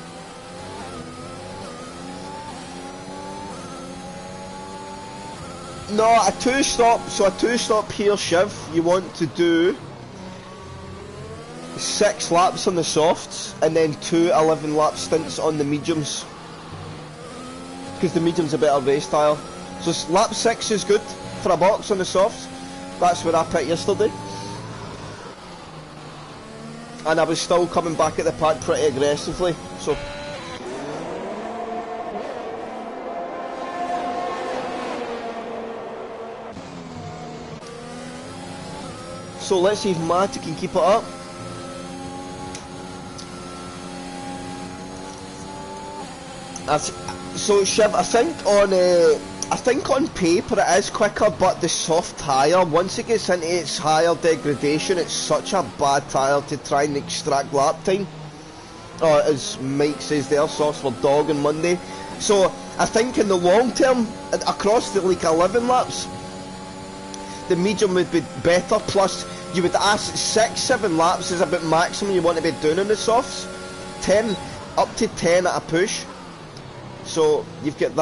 No, a two-stop, so a two-stop here, Shiv, you want to do 6 laps on the softs, and then 2 11-lap stints on the mediums. Because the medium's a better race style. So lap 6 is good for a box on the softs. That's where I pit yesterday. And I was still coming back at the pack pretty aggressively. So let's see if Matty can keep it up. So Shiv, I think on paper it is quicker, but the soft tyre, once it gets into its higher degradation, it's such a bad tyre to try and extract lap time. Or as Mike says there, softs for dog on Monday. So I think in the long term, across the like 11 laps, the medium would be better. Plus, you would ask 6-7 laps is about maximum you want to be doing in the softs. 10 up to 10 at a push. So you've got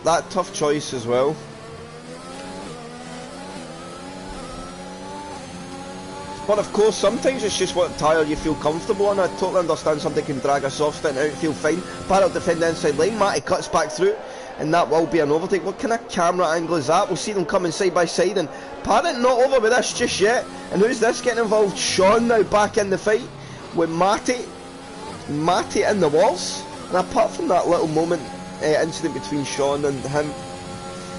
that tough choice as well. But of course, sometimes it's just what tyre you feel comfortable on. I totally understand somebody can drag a soft stint out and feel fine. Parrott defend the inside line, Matty cuts back through, and that will be an overtake. What kind of camera angle is that? We'll see them coming side by side, and Parrott not over with this just yet. And who's this getting involved? Sean now back in the fight with Matty in the walls. And apart from that little moment, incident between Sean and him,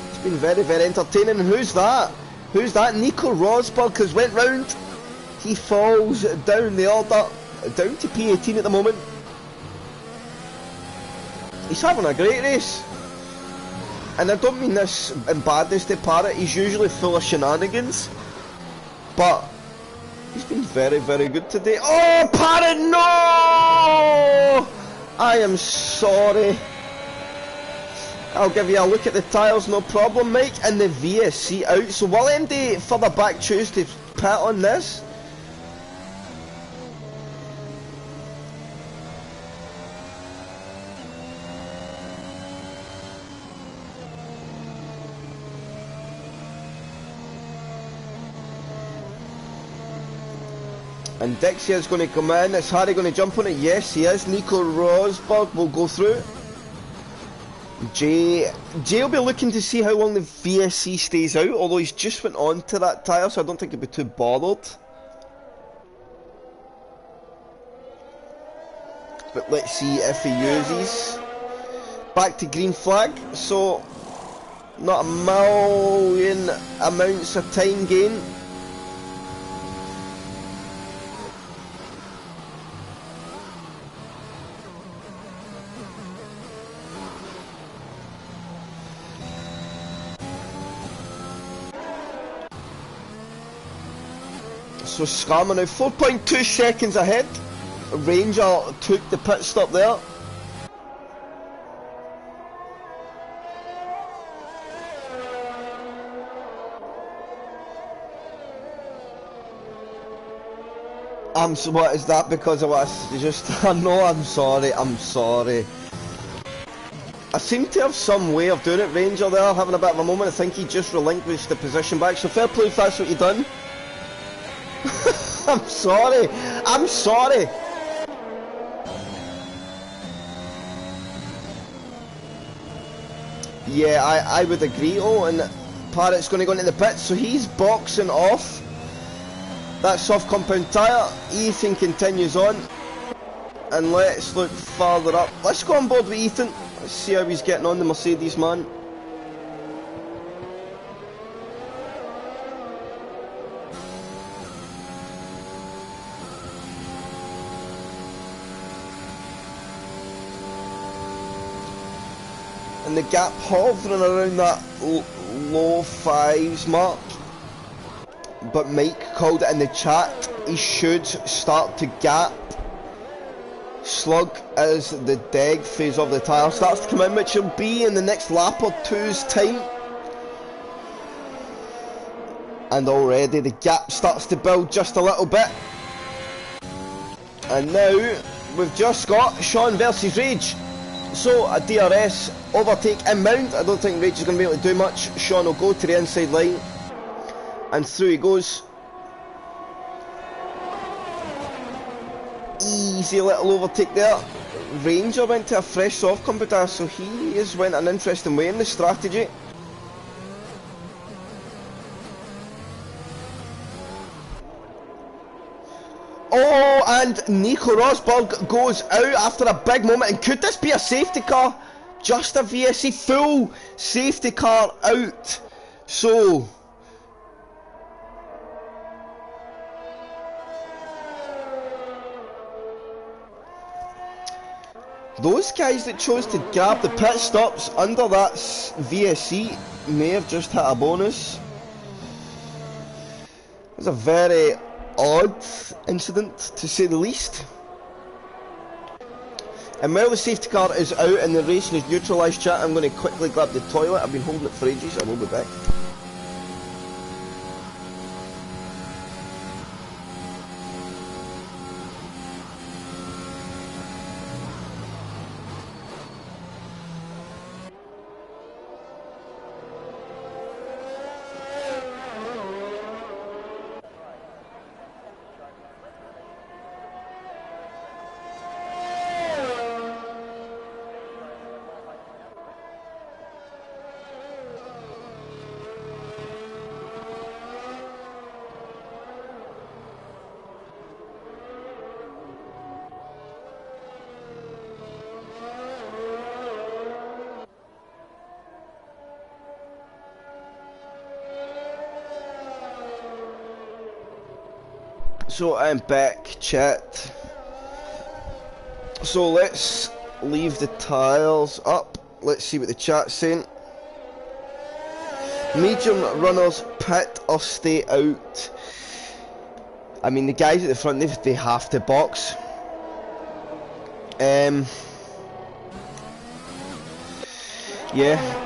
it's been very, very entertaining. And who's that? Nico Rosberg has went round. He falls down the order, down to P18 at the moment. He's having a great race. And I don't mean this in badness to Parrott, he's usually full of shenanigans. But he's been very, very good today. Oh, Parrott, no! I am sorry. I'll give you a look at the tyres, no problem, Mike. And the VSC out. So will MD further back choose to pit on this? And Dixie is going to come in. Is Harry going to jump on it? Yes, he is. Nico Rosberg will go through. Jay will be looking to see how long the VSC stays out, although he's just went on to that tyre, so I don't think he'll be too bothered. But let's see if he uses. Back to green flag, so not a million amounts of time gain. So Skarma now 4.2 seconds ahead. Ranger took the pit stop there. So what is that because of what I just no, I'm sorry. I seem to have some way of doing it. Ranger there having a bit of a moment. I think he just relinquished the position back, so fair play if that's what you done. I'm sorry. Yeah, I would agree. Oh, and Parrott's going to go into the pits, so he's boxing off that soft compound tyre. Ethan continues on, and let's look further up. Let's go on board with Ethan. Let's see how he's getting on, the Mercedes man. and the gap hovering around that low 5s mark. But Mike called it in the chat, he should start to gap Slug as the deg phase of the tyre starts to come in, which will be in the next lap or two's time. And already the gap starts to build just a little bit. And now we've just got Sean versus Rage. So a DRS overtake inbound. I don't think Rage is going to be able to do much. Sean will go to the inside line. And through he goes. Easy little overtake there. Ranger went to a fresh soft computer, so he has went an interesting way in the strategy. Oh, and Nico Rosberg goes out after a big moment, and could this be a safety car? Just a VSC full safety car out. So those guys that chose to gap the pit stops under that VSC may have just hit a bonus. It was a very odd incident, to say the least. And while the safety car is out and the racing is neutralised, chat, I'm going to quickly grab the toilet. I've been holding it for ages. I will be back. So I'm back, chat. So let's leave the tiles up. Let's see what the chat's saying. Medium runners pit or stay out. I mean, the guys at the front, they have to box. Yeah.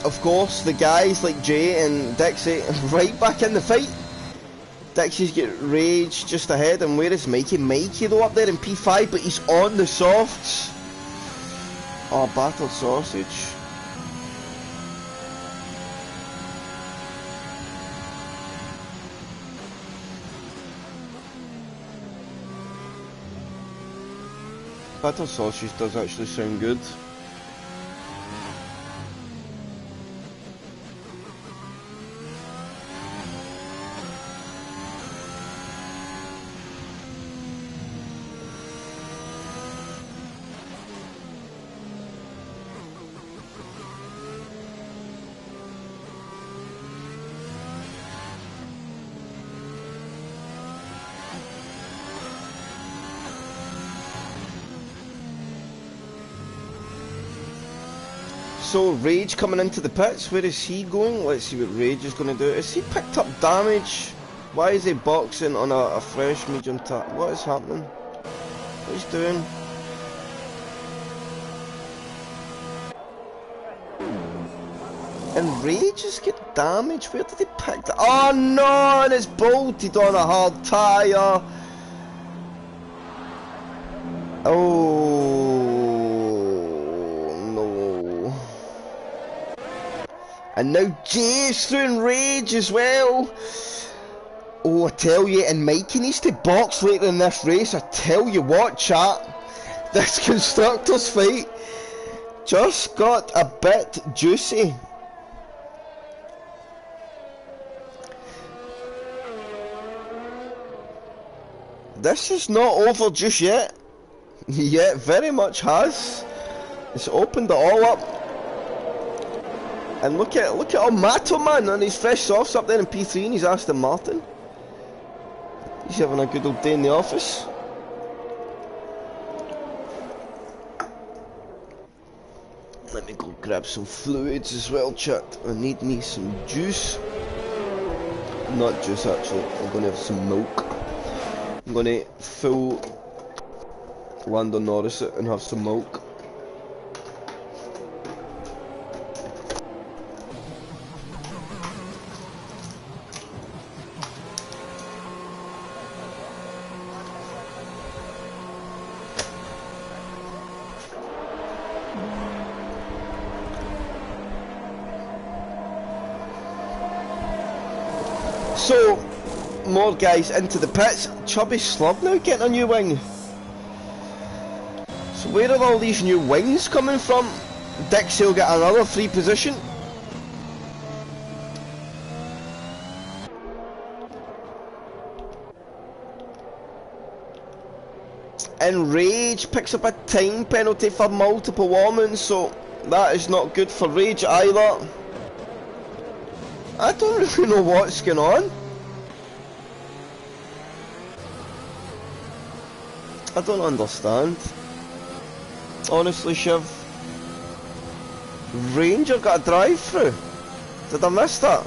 Of course, the guys like Jay and Dixie right back in the fight. Dixie's got Rage just ahead, and where is Mikey? Mikey though up there in P5, but he's on the softs. Oh, battered sausage. Battered sausage does actually sound good. So Rage coming into the pits, where is he going? Let's see what Rage is going to do. Has he picked up damage? Why is he boxing on a fresh medium tap? What is happening? What is he doing? And Rage has got damage? Where did he pick that? Oh no, and it's bolted on a hard tyre. Oh. And now Jay's throwing Rage as well. Oh, I tell you, and Mikey needs to box later in this race. I tell you what, chat, this constructors fight just got a bit juicy. This is not over just yet. Yeah, it very much has. It's opened it all up. And look at Mato Man on his fresh softs up there in P3 and he's Aston Martin. He's having a good old day in the office. Let me go grab some fluids as well, chat. I need me some juice. Not juice actually, I'm gonna have some milk. I'm gonna full Lando Norris it and have some milk. So, more guys into the pits. Chubby Slug now getting a new wing. So where are all these new wings coming from? Dixie will get another free position. And Rage picks up a time penalty for multiple warnings, so that is not good for Rage either. I don't really know what's going on. I don't understand. Honestly, Shiv. Ranger got a drive through. Did I miss that?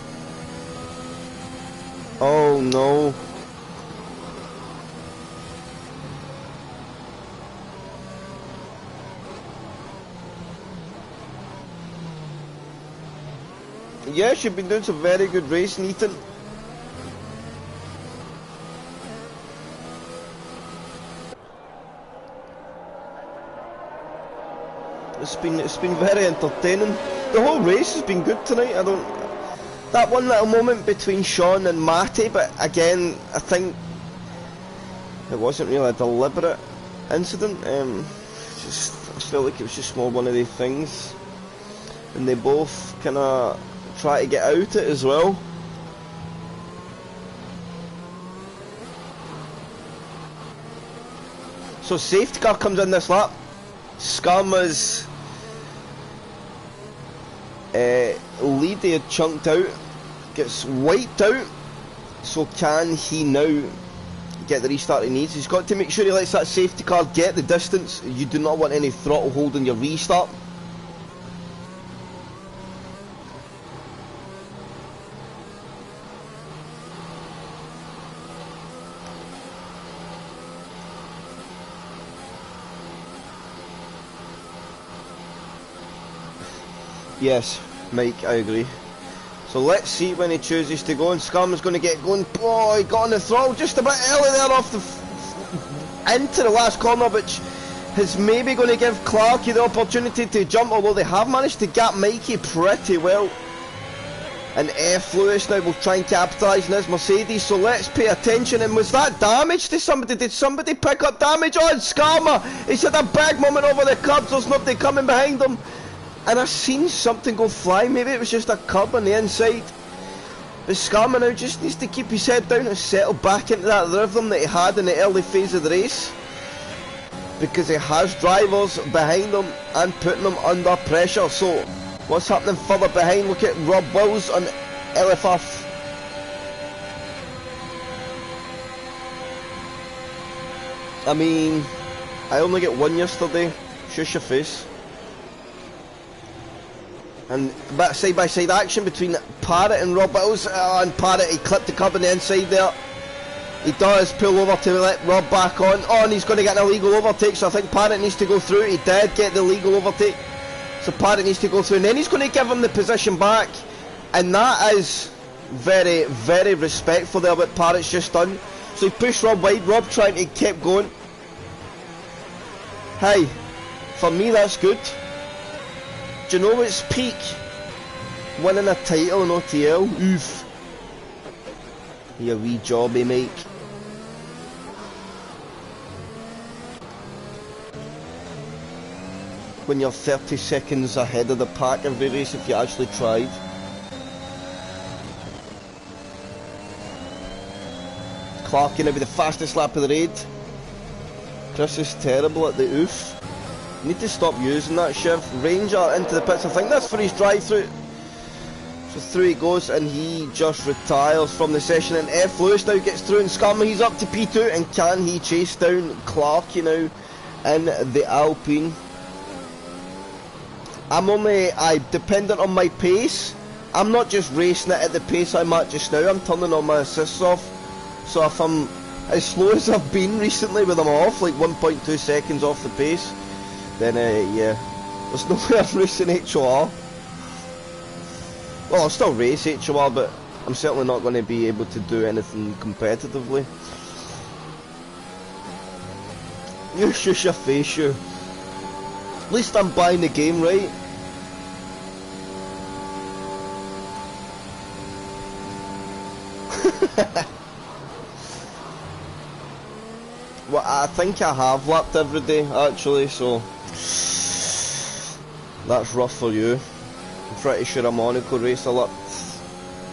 Oh no. Yes, you've been doing some very good racing, Ethan. It's been very entertaining. The whole race has been good tonight. That one little moment between Sean and Matty, but again, I think it wasn't really a deliberate incident. I felt like it was just more one of these things, and they both kind of try to get out it as well. So safety car comes in this lap. Skarma's lead they had chunked out gets wiped out. So can he now get the restart he needs? He's got to make sure he lets that safety car get the distance. You do not want any throttle hold in your restart. Yes, Mike, I agree. So let's see when he chooses to go, and Skarma's going to get going. Oh, he got on the throttle just a bit early there off into the last corner, which is maybe going to give Clarkie the opportunity to jump, although they have managed to gap Mikey pretty well. And F. Lewis now will try and capitalise on his Mercedes, so let's pay attention. And was that damage to somebody? Did somebody pick up damage on Skarma? He's had a big moment over the curbs, there's nobody coming behind him. And I seen something go fly, maybe it was just a curb on the inside. But Skarma now just needs to keep his head down and settle back into that rhythm that he had in the early phase of the race. Because he has drivers behind him and putting them under pressure. So, what's happening further behind? Look at Rob Wills on LFR. I mean, I only get one yesterday. Shush your face. And that side-by-side action between Parrott and Rob Wills, and Parrott, he clipped the curb on the inside there. He does pull over to let Rob back on. Oh, and he's going to get an illegal overtake, so I think Parrott needs to go through. He did get the illegal overtake, so Parrott needs to go through, and then he's going to give him the position back. And that is very, very respectful there, what Parrott's just done. So he pushed Rob wide, Rob trying to keep going. Hey, for me that's good. Do you know it's peak? Winning a title in OTL? Oof. You wee jobby, mate. When you're 30 seconds ahead of the pack every race if you actually tried. Clarkie now be the fastest lap of the raid. Chris is terrible at the oof. Need to stop using that, Shiv. Ranger into the pits. I think that's for his drive-through. So through he goes, and he just retires from the session. And F. Lewis now gets through, and Skarma, he's up to P2. And can he chase down Clarkie now in the Alpine? I'm only dependent on my pace. I'm not just racing it at the pace I'm at just now. I'm turning all my assists off. So if I'm as slow as I've been recently with them off, like 1.2 seconds off the pace, then yeah, there's no way I'm racing HOR. Well, I'll still race HOR, but I'm certainly not going to be able to do anything competitively. You shush your face, you. At least I'm buying the game, right? Well, I think I have lapped every day, actually, so that's rough for you. I'm pretty sure a Monaco race I lapped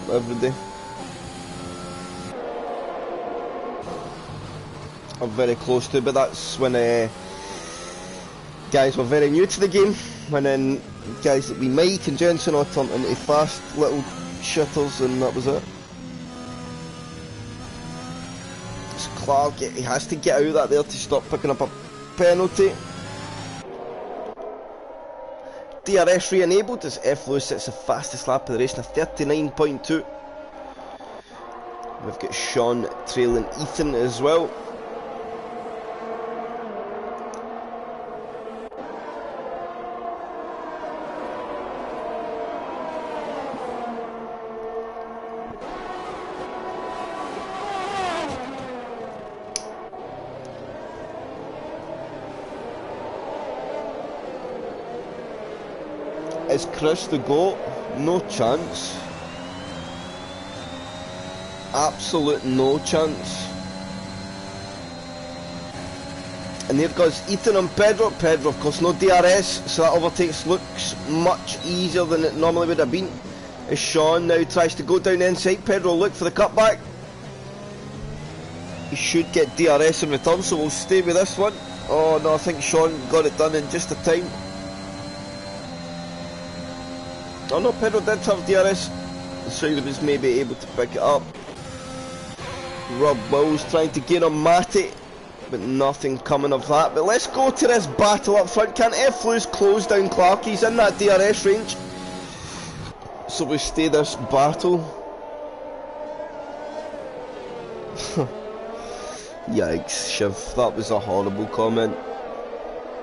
every day. I'm very close to, but that's when guys were very new to the game, and then guys like Mike and Jensen all turned into fast little shitters, and that was it. It's Clark, he has to get out of that there to stop picking up a penalty. DRS re-enabled as F. Lewis sets the fastest lap of the race in a 39.2. We've got Sean trailing Ethan as well. Is Chris the GOAT? No chance. Absolute no chance. And there goes Ethan and Pedro. Pedro, of course, no DRS, so that overtakes looks much easier than it normally would have been. As Sean now tries to go down the inside. Pedro look for the cutback. He should get DRS in return, so we'll stay with this one. Oh no, I think Sean got it done in just a time. Oh no, Pedro did have DRS, so he was maybe able to pick it up. Rob Wills trying to gain on Matty, but nothing coming of that. But let's go to this battle up front. Can F. Lewis close down Clark? He's in that DRS range, so we stay this battle. Yikes, Shiv, that was a horrible comment.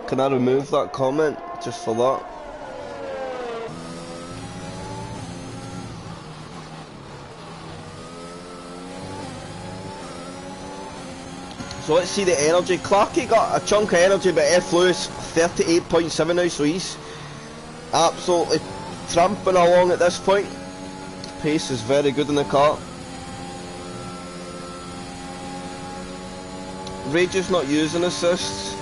Can I remove that comment just for that? So let's see the energy. Clarky got a chunk of energy, but F. Lewis 38.7 now, so he's absolutely tramping along at this point. Pace is very good in the car. Rage is not using assists.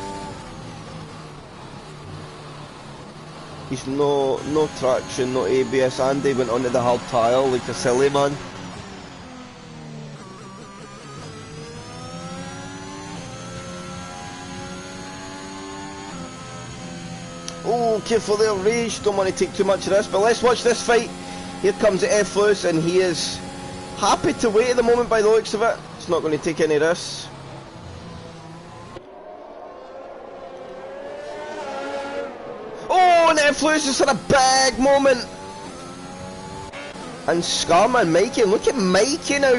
He's no traction, no ABS. Andy went onto the hard tyre like a silly man. Oh, careful there, Rage. Don't want to take too much of this, but let's watch this fight. Here comes F. Lewis, and he is happy to wait at the moment by the looks of it. He's not going to take any risks. Oh, and F. Lewis has had a big moment. And Scarma and Mikey, look at Mikey now.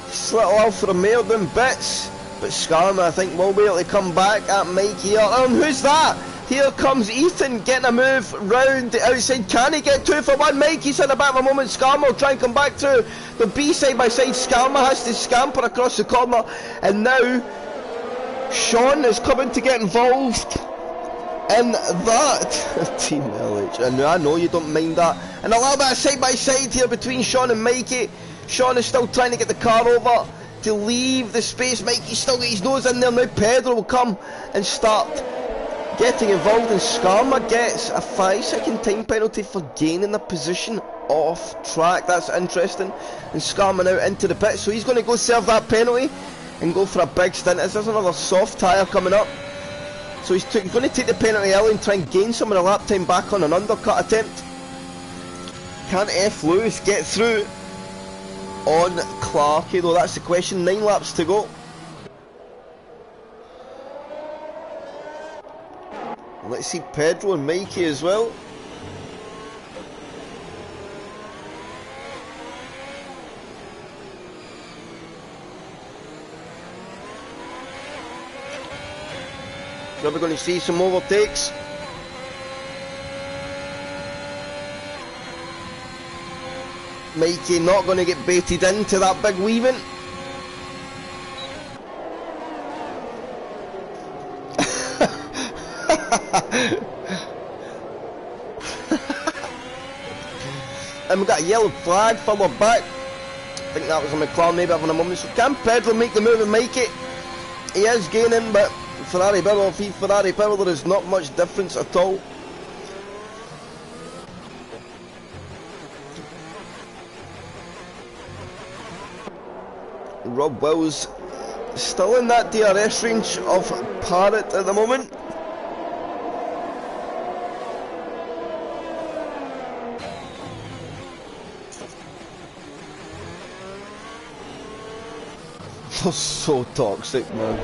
This little Alfa Romeo doing bits. But Scarma, I think, will be able to come back at Mikey here. Who's that? Here comes Ethan getting a move round the outside. Can he get 2 for 1? Mikey's had a bit of a moment. Scarma will try and come back to the B side by side. Scarma has to scamper across the corner. And now Sean is coming to get involved in that. Team LH. And I know you don't mind that. And a little bit of side by side here between Sean and Mikey. Sean is still trying to get the car over to leave the space. Mikey's still got his nose in there now. Pedro will come and start getting involved, and Scarma gets a 5-second time penalty for gaining a position off track. That's interesting. And Scarma now into the pit, so he's going to go serve that penalty and go for a big stint. There's another soft tyre coming up, so he's going to take the penalty early and try and gain some of the lap time back on an undercut attempt. Can F. Lewis get through on Clarky though? That's the question. 9 laps to go. Let's see Pedro and Mikey as well. So we're going to see some overtakes. Mikey not going to get baited into that big weaving. And we got a yellow flag further back. I think that was a McLaren maybe having a moment. So can Pedro make the move and make it? He is gaining, but Ferrari power, Ferrari power, there is not much difference at all. Rob Wills still in that DRS range of Parrot at the moment. They're so toxic, man.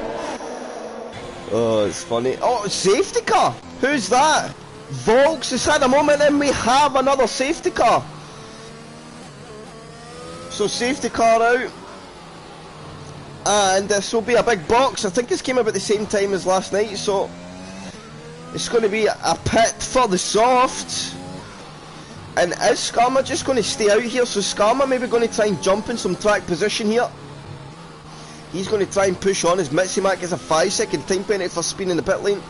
Oh, it's funny. Oh, safety car! Who's that? Volks has had a moment and we have another safety car. So safety car out. And this will be a big box. I think this came about the same time as last night, so it's going to be a pit for the softs. And is Skarma just going to stay out here? So Skarma maybe going to try and jump in some track position here. He's going to try and push on as Mitsumak gets a 5-second time penalty for speed in the pit lane.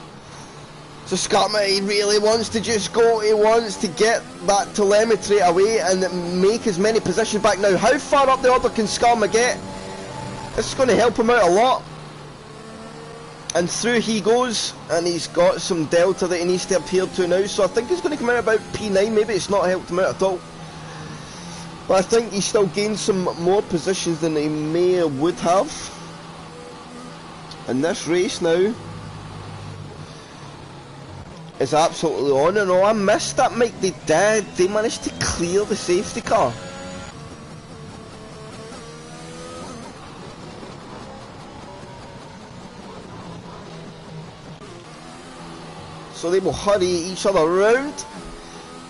So Skarma, he really wants to just go. He wants to get that telemetry away and make as many positions back. Now, how far up the order can Skarma get? This is going to help him out a lot. And through he goes, and he's got some delta that he needs to appeal to now. So I think he's going to come out about P9. Maybe it's not helped him out at all. But I think he still gained some more positions than he may would have. And this race now is absolutely on. And oh, I missed that, Mike. They did. They managed to clear the safety car. So they will hurry each other around.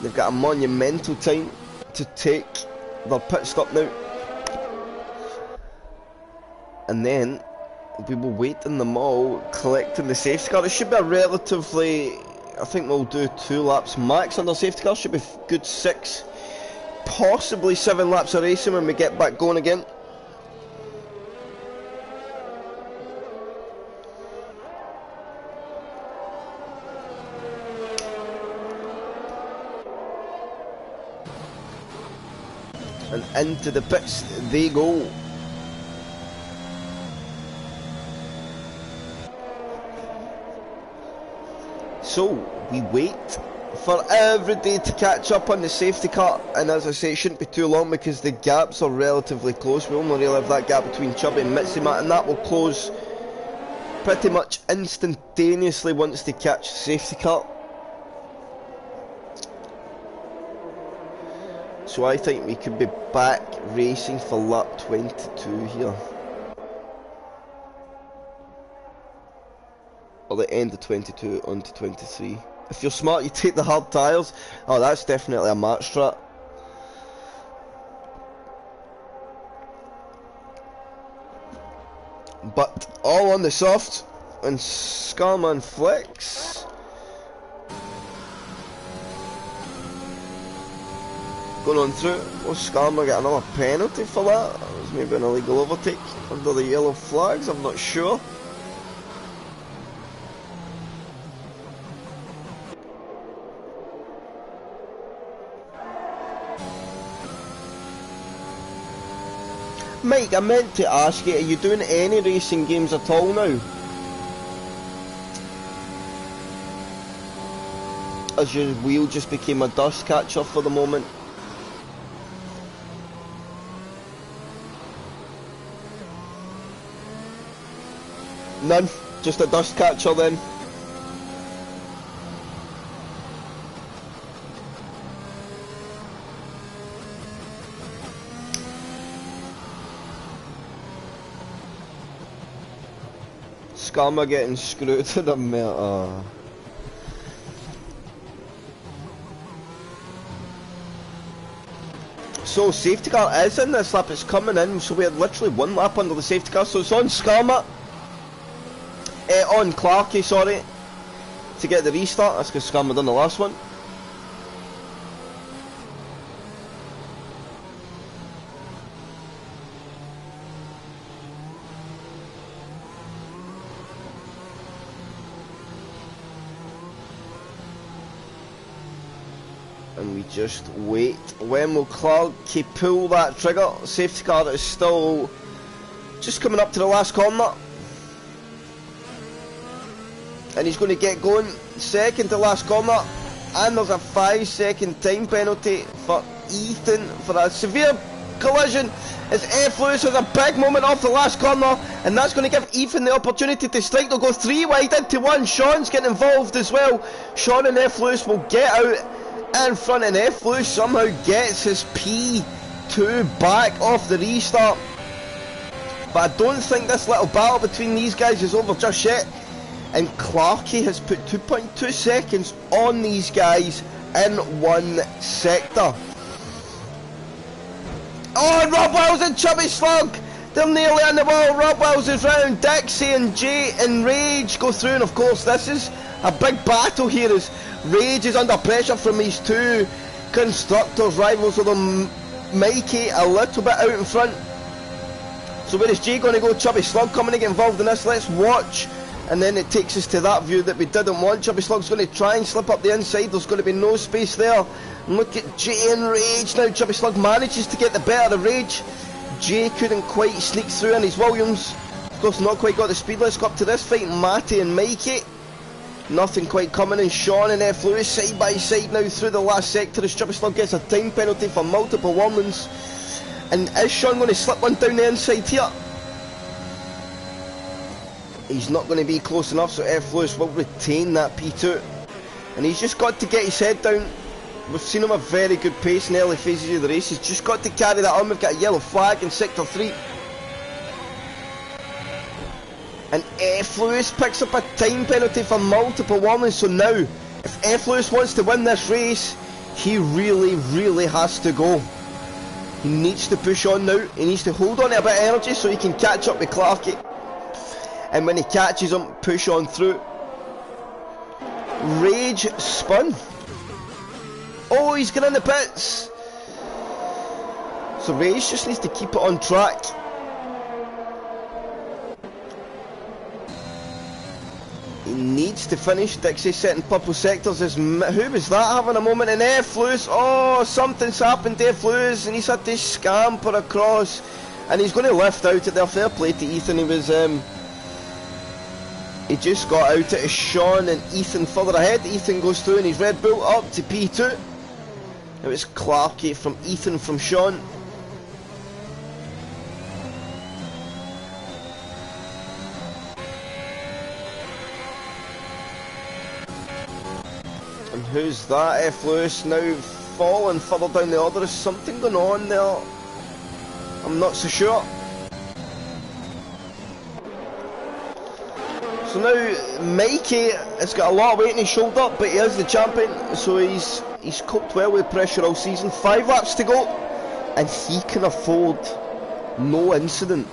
They've got a monumental time to take their pit stop now. And then we will wait in the mall collecting the safety car. It should be a relatively, I think we'll do 2 laps max under safety car. Should be good 6, possibly 7 laps of racing when we get back going again. And into the pits they go. So we wait for everybody to catch up on the safety car, and as I say, it shouldn't be too long because the gaps are relatively close. We only really have that gap between Chubby and Mitsima, and that will close pretty much instantaneously once they catch the safety car. So I think we could be back racing for lap 22 here. Or the end of 22 onto 23. If you're smart, you take the hard tyres. Oh, that's definitely a match strat. But all on the soft. And Scarman Flex. Going on through. Will Skarma get another penalty for that? That was maybe an illegal overtake under the yellow flags, I'm not sure. Mike, I meant to ask you, are you doing any racing games at all now? As your wheel just became a dust catcher for the moment? None, just a dust catcher then. Skarma getting screwed to the mirror. So safety car is in this lap, it's coming in, so we're literally one lap under the safety car, so it's on Skarma, on Clarkey, sorry, to get the restart. That's because Skarma done the last one. And we just wait. When will Clarkey pull that trigger? Safety car is still just coming up to the last corner. And he's going to get going. Second to last corner. And there's a 5-second time penalty for Ethan for a severe collision. As F. Lewis has a big moment off the last corner. And that's going to give Ethan the opportunity to strike. They'll go 3 wide into 1. Sean's getting involved as well. Sean and F. Lewis will get out in front, and F. Lewis somehow gets his P2 back off the restart. But I don't think this little battle between these guys is over just yet. And Clarkey has put 2.2 seconds on these guys in one sector. Oh, and Rob Wells and Chubby Slug! They're nearly on the ball. Rob Wells is round. Dixie and Jay and Rage go through, and of course this is a big battle here as Rage is under pressure from these two constructors, rivals of them. Mikey a little bit out in front. So where is Jay going to go? Chubby Slug coming to get involved in this. Let's watch. And then it takes us to that view that we didn't want. Chubby Slug's going to try and slip up the inside. There's going to be no space there. And look at Jay and Rage now. Chubby Slug manages to get the better of Rage. Jay couldn't quite sneak through in his Williams. Of course, not quite got the speed. Let's go up to this fight. Matty and Mikey. Nothing quite coming, and Sean and F. Lewis side by side now through the last sector as Chubby Slug gets a time penalty for multiple warnings. And is Sean going to slip one down the inside here? He's not going to be close enough, so F. Lewis will retain that P2. And he's just got to get his head down. We've seen him a very good pace in the early phases of the race. He's just got to carry that on. We've got a yellow flag in sector 3. And F. Lewis picks up a time penalty for multiple warnings. So now, if F. Lewis wants to win this race, he really, really has to go. He needs to push on now. He needs to hold on to a bit of energy so he can catch up with Clarkey. And when he catches him, push on through. Rage spun. Oh, he's got in the pits. So Rage just needs to keep it on track. He needs to finish. Dixie setting purple sectors. Who was that having a moment? And F. Lewis. Oh, something's happened to F. Lewis, and he's had to scamper across. And he's going to lift out at their fair play to Ethan. He just got out at Sean and Ethan further ahead. Ethan goes through in his Red Bull up to P2. It was Clarkey from Ethan from Sean. And who's that? F. Lewis now falling further down the order. Is something going on there? I'm not so sure. So now Mikey has got a lot of weight in his shoulder, but he is the champion, so he's coped well with pressure all season. 5 laps to go, and he can afford no incident.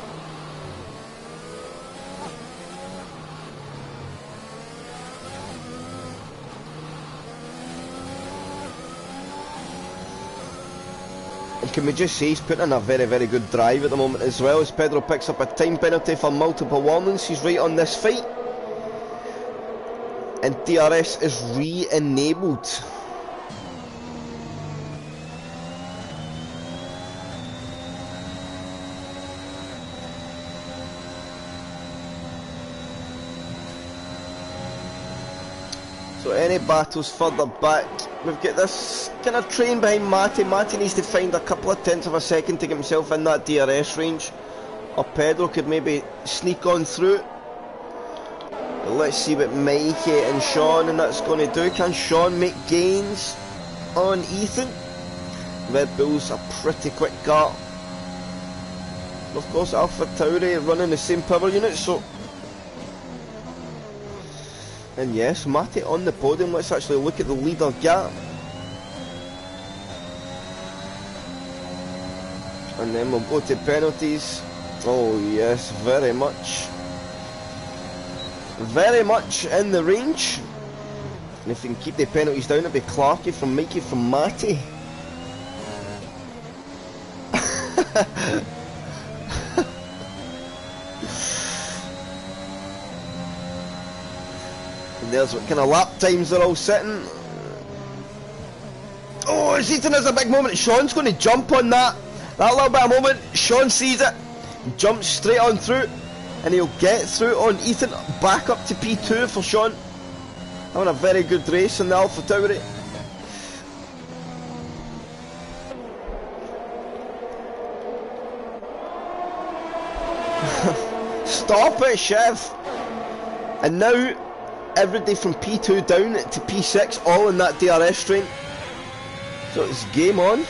And can we just say he's putting in a very, very good drive at the moment as well, as Pedro picks up a time penalty for multiple warnings. He's right on this fight. And DRS is re-enabled. So any battles further back, we've got this kind of train behind Matty. Matty needs to find a couple of tenths of a second to get himself in that DRS range. Or Pedro could maybe sneak on through. Let's see what Mikey and Sean and that's going to do. Can Sean make gains on Ethan? Red Bull's a pretty quick car. Of course, Alpha Tauri running the same power unit, so... And yes, Matty on the podium. Let's actually look at the leader gap. And then we'll go to penalties. Oh yes, very much. Very much in the range. And if we can keep the penalties down, it'll be Clarkie from Mikey from Matty. And there's what kind of lap times they're all sitting. Oh, Ethan has a big moment. Sean's going to jump on that. That little bit of moment. Sean sees it. Jumps straight on through. And he'll get through on Ethan. Back up to P2 for Sean. Having a very good race in the Alpha Tauri. Stop it, Chev. And now everybody from P2 down to P6, all in that DRS train. So it's game on.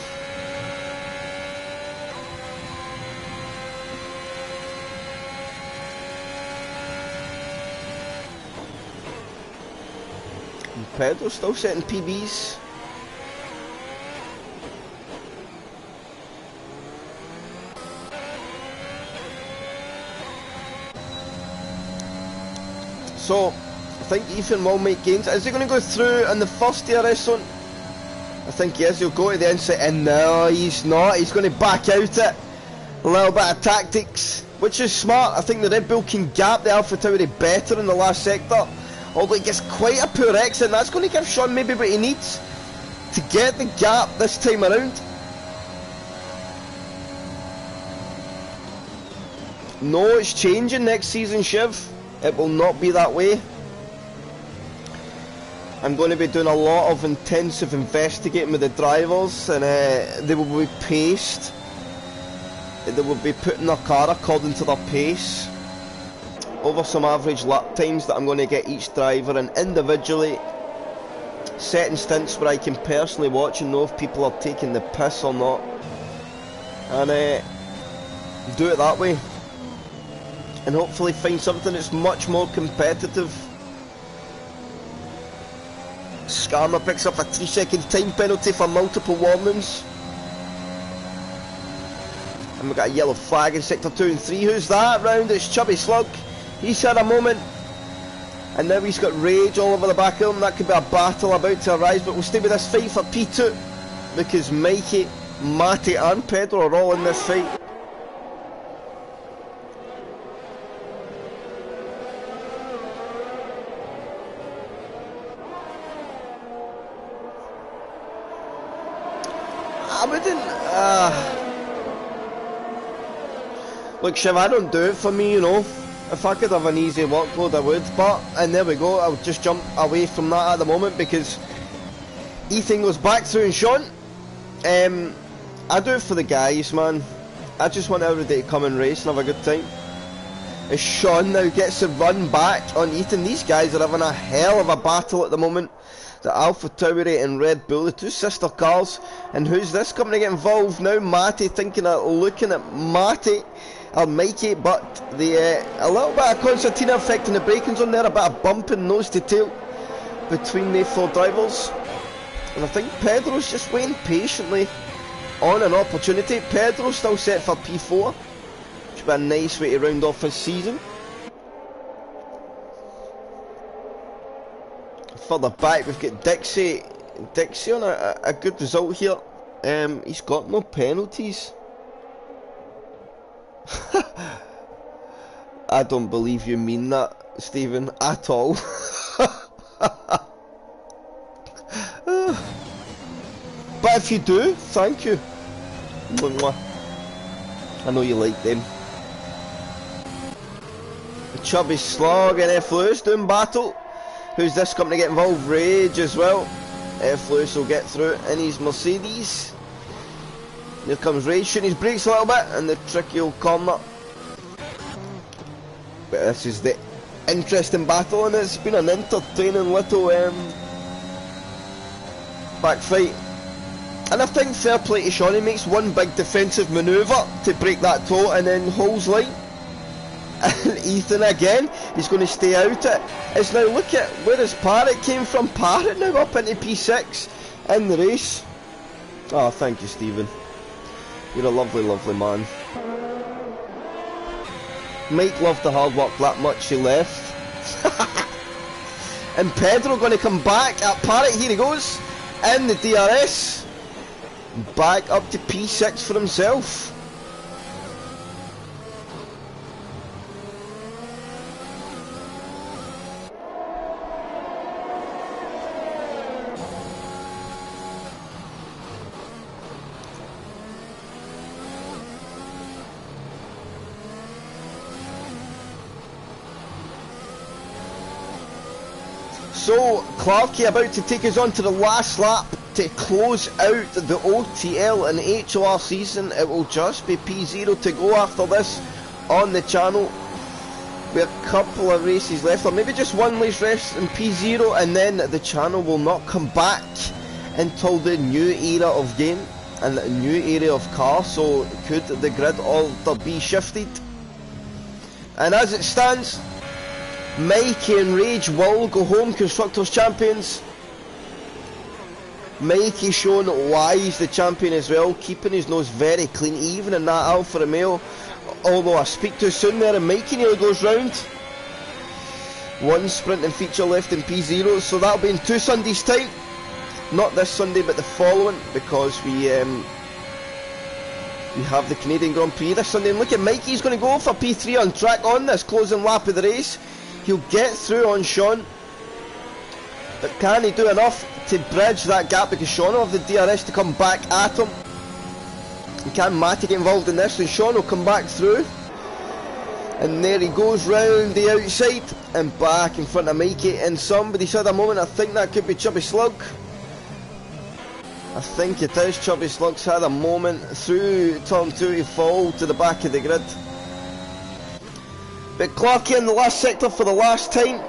And Pedro's still setting PBs. So, I think Ethan will make gains. Is he going to go through in the first DRS zone? I think he is. He'll go to the inside, and no, he's not. He's going to back out it. A little bit of tactics, which is smart. I think the Red Bull can gap the Alpha Tauri better in the last sector. Although he gets quite a poor exit, and that's going to give Sean maybe what he needs to get the gap this time around. No, it's changing next season, Shiv. It will not be that way. I'm going to be doing a lot of intensive investigating with the drivers, and they will be paced. They will be putting their car according to their pace over some average lap times that I'm going to get each driver, and individually setting stints where I can personally watch and know if people are taking the piss or not, and do it that way. And hopefully find something that's much more competitive. Skarma picks up a 3-second time penalty for multiple warnings. And we've got a yellow flag in sector 2 and 3. Who's that round? It's Chubby Slug. He's had a moment. And now he's got rage all over the back of him. That could be a battle about to arise, but we'll stay with this fight for P2. Because Mikey, Matty and Pedro are all in this fight. I wouldn't, look, Shiv, I don't do it for me, you know. If I could have an easy workload, I would. But, and there we go, I'll just jump away from that at the moment because Ethan goes back through and Sean. I do it for the guys, man. I just want everybody to come and race and have a good time. As Sean now gets to run back on Ethan, these guys are having a hell of a battle at the moment. The Alpha Tauri and Red Bull, the two sister cars. And who's this coming to get involved now? Matty, thinking of looking at Matty or Mikey, but the a little bit of concertina affecting the braking zone there, a bit of bumping nose to tail between the four drivers. And I think Pedro's just waiting patiently on an opportunity. Pedro's still set for P4, which would be a nice way to round off his season. Further back we've got Dixie on a good result here. He's got no penalties. I don't believe you mean that, Stephen, at all. But if you do, thank you. I know you like them. Chubby Slog and F. Lewis doing battle. Who's this coming to get involved? Rage as well. F. Lewis will get through in his Mercedes. Here comes Rage, shooting his brakes a little bit, and the tricky old corner. But this is the interesting battle, and it's been an entertaining little back fight. And I think fair play to Sean, he makes one big defensive manoeuvre to break that toe and then holds line. And Ethan again, he's going to stay out it. It's now, look at where his Parrot came from. Parrot now up into P6 in the race. Oh, thank you, Stephen. You're a lovely, lovely man. Mike loved the hard work that much he left. And Pedro going to come back at Parrot. Here he goes in the DRS. Back up to P6 for himself. So, Clarkey about to take us on to the last lap to close out the OTL and HOR season. It will just be P0 to go after this on the channel. We have a couple of races left, or maybe just one race left in P0, and then the channel will not come back until the new era of game and the new era of car. So could the grid order be shifted? And as it stands, Mikey and Rage will go home Constructors Champions. Mikey showing why he's the champion as well, keeping his nose very clean, even in that Alfa Romeo. Although I speak too soon there, and Mikey nearly goes round. One sprinting feature left in P0, so that'll be in 2 Sundays' time. Not this Sunday, but the following, because we have the Canadian Grand Prix this Sunday. And look at Mikey, he's going to go for P3 on track on this closing lap of the race. He'll get through on Sean, but can he do enough to bridge that gap, because Sean will have the DRS to come back at him? And can Matty get involved in this? And Sean will come back through, and there he goes round the outside and back in front of Mikey. And somebody said a moment, I think that could be Chubby Slug. I think it is. Chubby Slug's had a moment through turn 2 to fall to the back of the grid. But Clarkey in the last sector for the last time.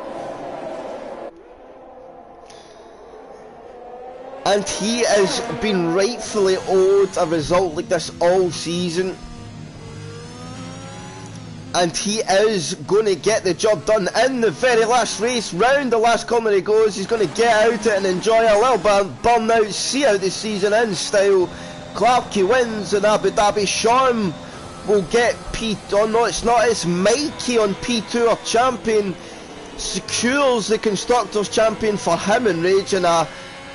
And he has been rightfully owed a result like this all season. And he is going to get the job done in the very last race. Round the last corner he goes. He's going to get out it and enjoy a little burnout. See out the season in style. Clarkey wins in Abu Dhabi. Sean will get P... Oh no, it's not. It's Mikey on P2, our champion. Secures the Constructors Champion for him and Rage in a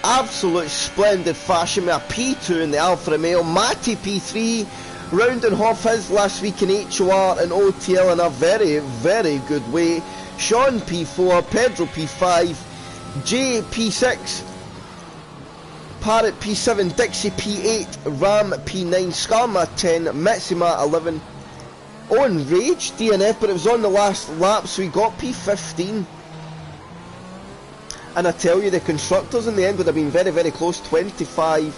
absolute splendid fashion with a P2 in the Alfa Romeo. Matty P3, rounding off his last week in HOR and OTL in a very, very good way. Sean P4, Pedro P5, Jay P6, Parrot P7, Dixie P8, Ram P9, Skarma 10, Mitsima 11. Owen Rage DNF, but it was on the last lap, so he got P15. And I tell you, the Constructors in the end would have been very, very close. 25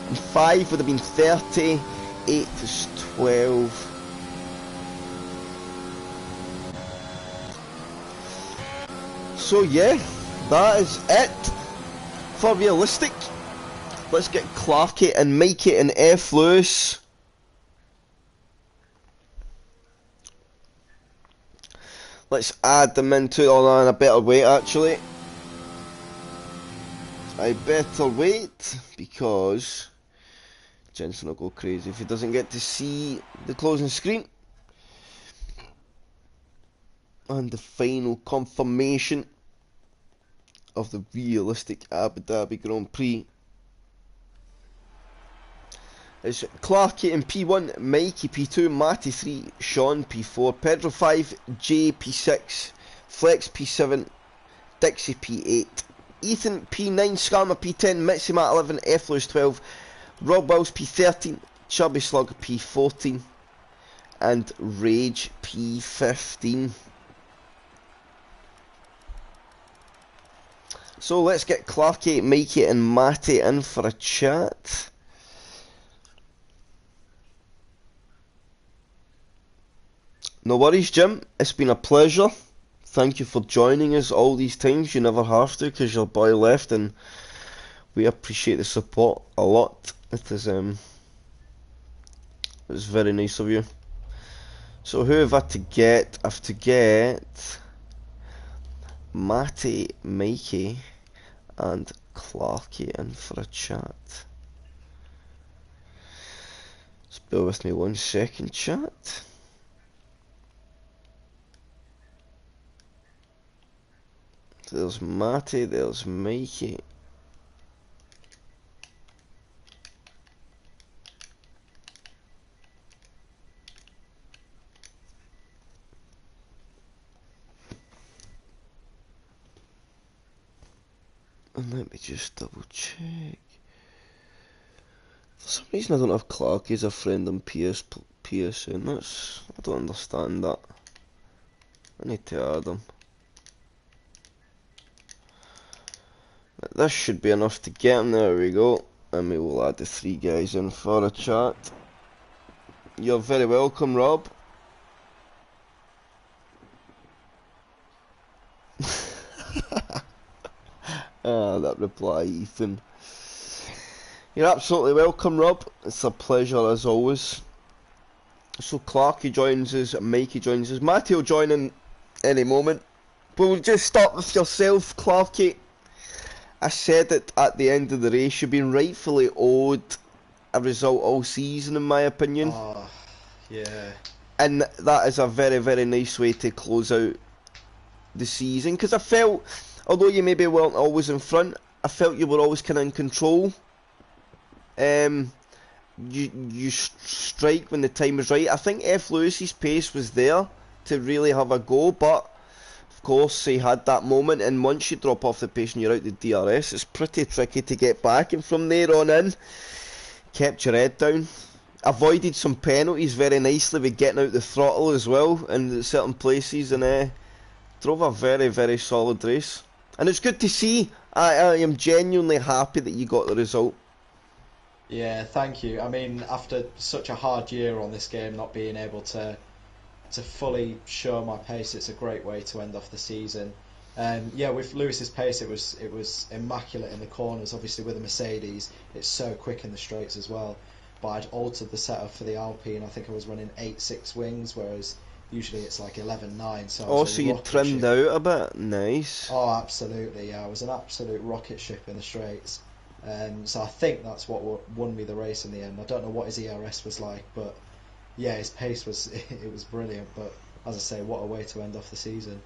and 5 would have been 30, 8 is 12. So yeah, that is it for realistic. Let's get Clarkey and Mikey and F Lewis. Let's add them into it on a better weight, actually. I better wait, because Jensen will go crazy if he doesn't get to see the closing screen. And the final confirmation of the realistic Abu Dhabi Grand Prix. It's Clarkey in P1, Mikey P2, Matty 3, Sean P4, Pedro 5, Jay P6, Flex P7, Dixie P8, Ethan P9, Skarma P10, Mitsima 11, F Lewis 12, Rob Wells P13, Chubby Slug P14, and Rage P15. So let's get Clarkey, Mikey and Matty in for a chat. No worries, Jim. It's been a pleasure. Thank you for joining us all these times. You never have to, because your boy left, and we appreciate the support a lot. It is it's very nice of you. So who have I to get? I have to get Matty, Mikey and Clarkey in for a chat. Just bear with me 1 second, chat. There's Matty, there's Mikey. And let me just double check. For some reason I don't have Clark as a friend on PSN. I don't understand that. I need to add him. But this should be enough to get him. There we go. And we will add the 3 guys in for a chat. You're very welcome, Rob. Ah, that reply, Ethan. You're absolutely welcome, Rob. It's a pleasure as always. So Clarky joins us, Mikey joins us, Matty will join in any moment. But we'll just start with yourself, Clarky. I said it at the end of the race, you've been rightfully owed a result all season, in my opinion. Oh, yeah. And that is a very, very nice way to close out the season. Because I felt, although you maybe weren't always in front, I felt you were always kind of in control. You strike when the time is right. I think F. Lewis's pace was there to really have a go, but of course he had that moment, and once you drop off the pace and you're out the DRS, it's pretty tricky to get back, and from there on in, kept your head down. Avoided some penalties very nicely with getting out the throttle as well in certain places, and drove a very, very solid race. And it's good to see. I am genuinely happy that you got the result. Yeah, thank you. I mean, after such a hard year on this game, not being able to fully show my pace, it's a great way to end off the season. Yeah, with Lewis's pace, it was immaculate in the corners. Obviously, with a Mercedes, it's so quick in the straights as well. But I'd altered the setup for the Alpine. I think I was running 8.6 wings, whereas usually it's like 11.9. So you trimmed out a bit. Nice. Oh, absolutely. Yeah, I was an absolute rocket ship in the straights. So I think that's what won me the race in the end. I don't know what his ERS was like, but yeah, his pace was it was brilliant. But as I say, what a way to end off the season.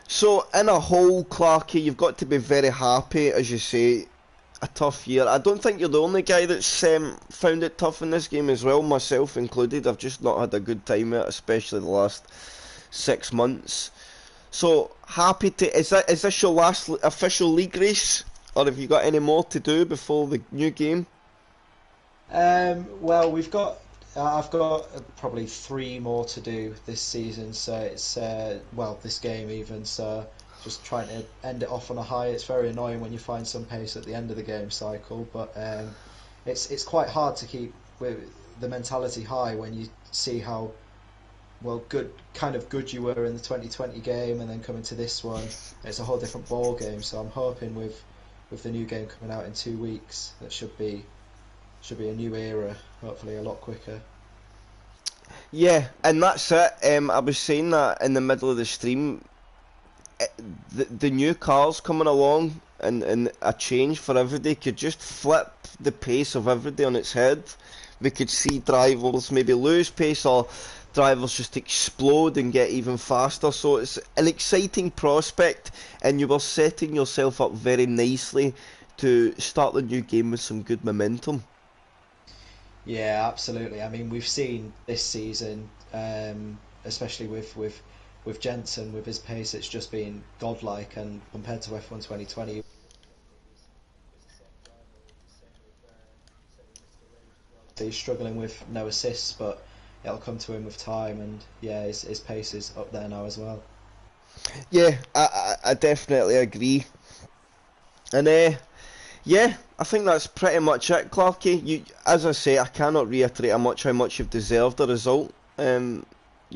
So in a whole, Clarky, you've got to be very happy, as you say. A tough year. I don't think you're the only guy that's found it tough in this game as well, myself included. I've just not had a good time with it, especially the last 6 months. So happy to. Is this your last official league race? Or have you got any more to do before the new game? Well, I've got probably 3 more to do this season, so it's well, this game even. So just trying to end it off on a high. It's very annoying when you find some pace at the end of the game cycle, but it's quite hard to keep with the mentality high when you see how good you were in the 2020 game, and then coming to this one, it's a whole different ball game. So I'm hoping with the new game coming out in 2 weeks, that should be a new era, hopefully a lot quicker. Yeah, and that's it. I was saying that in the middle of the stream. The new cars coming along and a change for everybody could just flip the pace of everybody on its head. We could see drivers maybe lose pace, or drivers just explode and get even faster. So it's an exciting prospect, and you were setting yourself up very nicely to start the new game with some good momentum. Yeah, absolutely. I mean, we've seen this season, especially with Jensen, with his pace, it's just been godlike. And compared to F1 2020, he's struggling with no assists, but it'll come to him with time. And yeah, his pace is up there now as well. Yeah, I definitely agree. And yeah, I think that's pretty much it, Clarky. As I say, I cannot reiterate how much you've deserved the result. You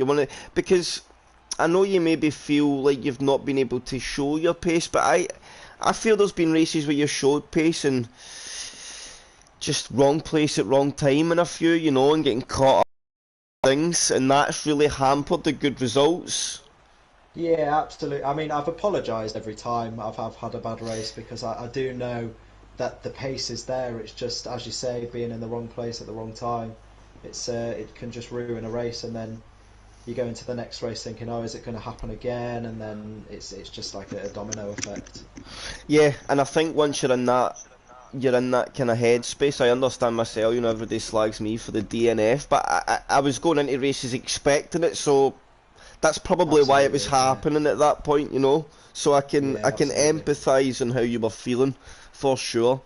want to, because I know you maybe feel like you've not been able to show your pace, but I feel there's been races where you showed pace and just wrong place at wrong time in a few, and getting caught up in things, and that's really hampered the good results. Yeah, absolutely. I mean, I've apologised every time I've had a bad race, because I do know that the pace is there. It's just, as you say, being in the wrong place at the wrong time. It can just ruin a race, and then you go into the next race thinking, oh, is it going to happen again? And then it's just like a domino effect. Yeah, and I think once you're in that kind of headspace. I understand myself, everybody slags me for the DNF, but I was going into races expecting it, so that's probably why it was happening at that point, So I can empathise on how you were feeling, for sure.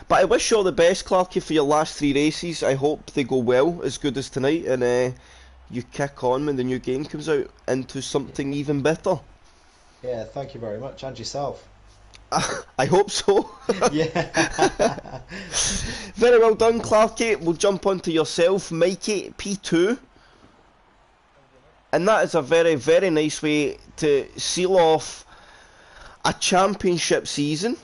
But I wish you all the best, Clarky, for your last 3 races. I hope they go well, as good as tonight, and you kick on when the new game comes out into something even better. Yeah, thank you very much, and yourself. I hope so. Yeah. Very well done, Clarky. We'll jump on to yourself, Mikey, P2. And that is a very, very nice way to seal off a championship season.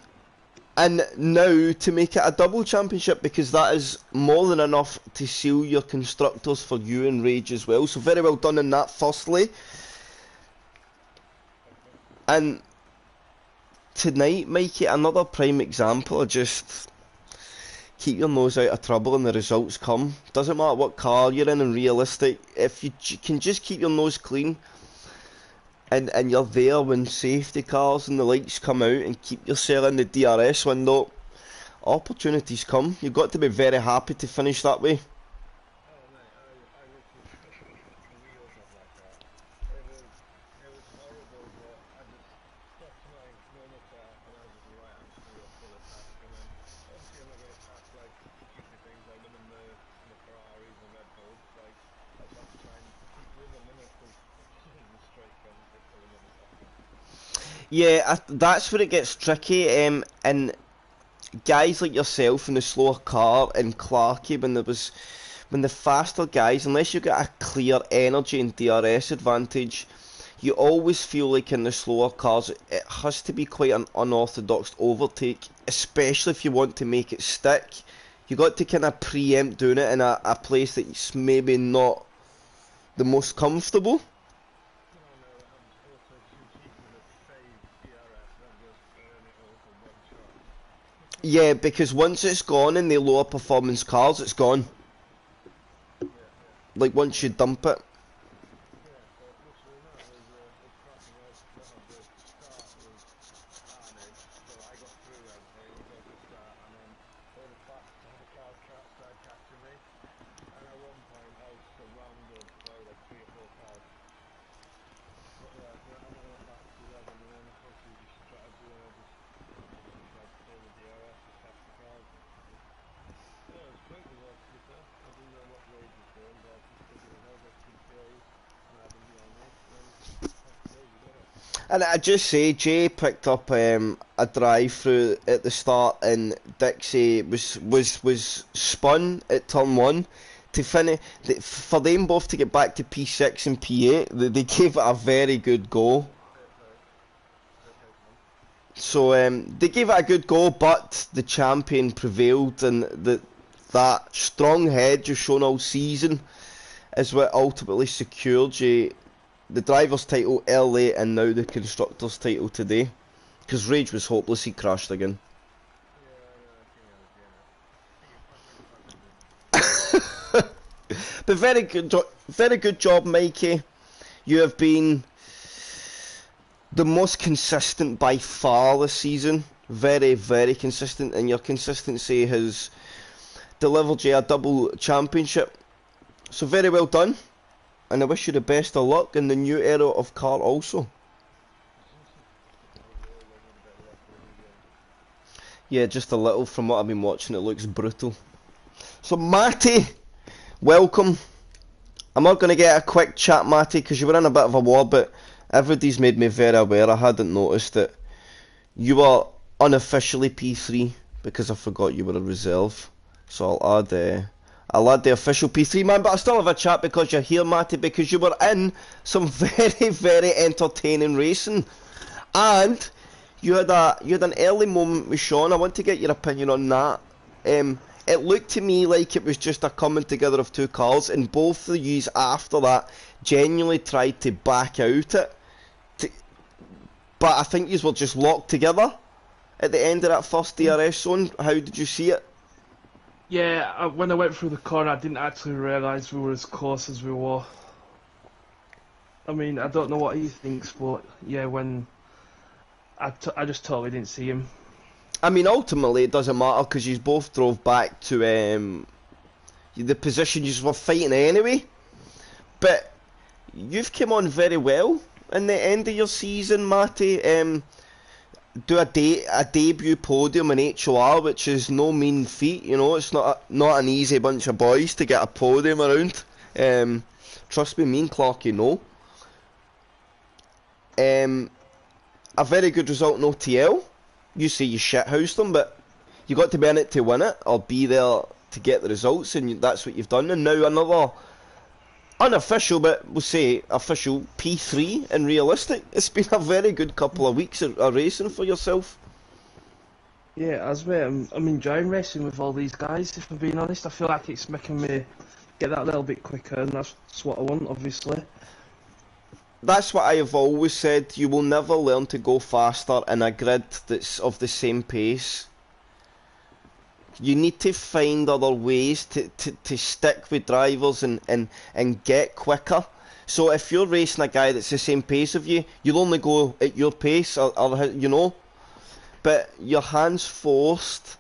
And now to make it a double championship, because that is more than enough to seal your constructors for you and Rage as well. So very well done in that, firstly. And tonight, Mikey, another prime example of just keep your nose out of trouble and the results come. Doesn't matter what car you're in, and realistic, if you can just keep your nose clean and you're there when safety cars and the lights come out, and keep yourself in the DRS window, opportunities come. You've got to be very happy to finish that way. Yeah, that's where it gets tricky, and guys like yourself in the slower car and Clarky, when the faster guys, unless you get a clear energy and DRS advantage, you always feel like in the slower cars it has to be quite an unorthodox overtake, especially if you want to make it stick. You got to kind of preempt doing it in a place that's maybe not the most comfortable. Yeah, because once it's gone in the lower performance cars, it's gone. Like once you dump it. And I just say, Jay picked up a drive through at the start, and Dixie was spun at turn 1 to finish. For them both to get back to P6 and P8, they gave it a very good go. So they gave it a good go, but the champion prevailed, and that strong head you've shown all season is what ultimately secured you the driver's title early, and now the constructor's title today. Because Rage was hopeless, he crashed again. But very good job, Mikey. You have been the most consistent by far this season. Very, very consistent, and your consistency has delivered you a double championship. So very well done. And I wish you the best of luck in the new era of car also. Yeah, just a little. From what I've been watching, it looks brutal. So Matty, welcome. I'm not going to get a quick chat, Matty, because you were in a bit of a war, but everybody's made me very aware. I hadn't noticed it. You were unofficially P3 because I forgot you were a reserve. So I'll add the official P3 man, but I still have a chat because you're here, Matty, because you were in some very, very entertaining racing, and you had an early moment with Sean. I want to get your opinion on that. It looked to me like it was just a coming together of two cars, and both of yous after that genuinely tried to back out it. But I think yous were just locked together at the end of that first DRS zone. How did you see it? Yeah, when I went through the corner, I didn't actually realise we were as close as we were. I mean, I don't know what he thinks, but yeah, when I just totally didn't see him. I mean, ultimately it doesn't matter because you both drove back to the position you were fighting anyway. But you've come on very well in the end of your season, Matty. Do a debut podium in HOR, which is no mean feat. You know, it's not an easy bunch of boys to get a podium around. Trust me, and Clark, you know. A very good result in OTL. You say you shithoused them, but you got to be in it to win it, or be there to get the results, and that's what you've done. And now another unofficial, but we'll say official P3 and realistic. It's been a very good couple of weeks of racing for yourself. Yeah, as well. I'm enjoying racing with all these guys, if I'm being honest. I feel like it's making me get that little bit quicker, and that's what I want, obviously. That's what I have always said. You will never learn to go faster in a grid that's of the same pace. You need to find other ways to stick with drivers and get quicker. So if you're racing a guy that's the same pace of you, you'll only go at your pace, or you know. But your hand's forced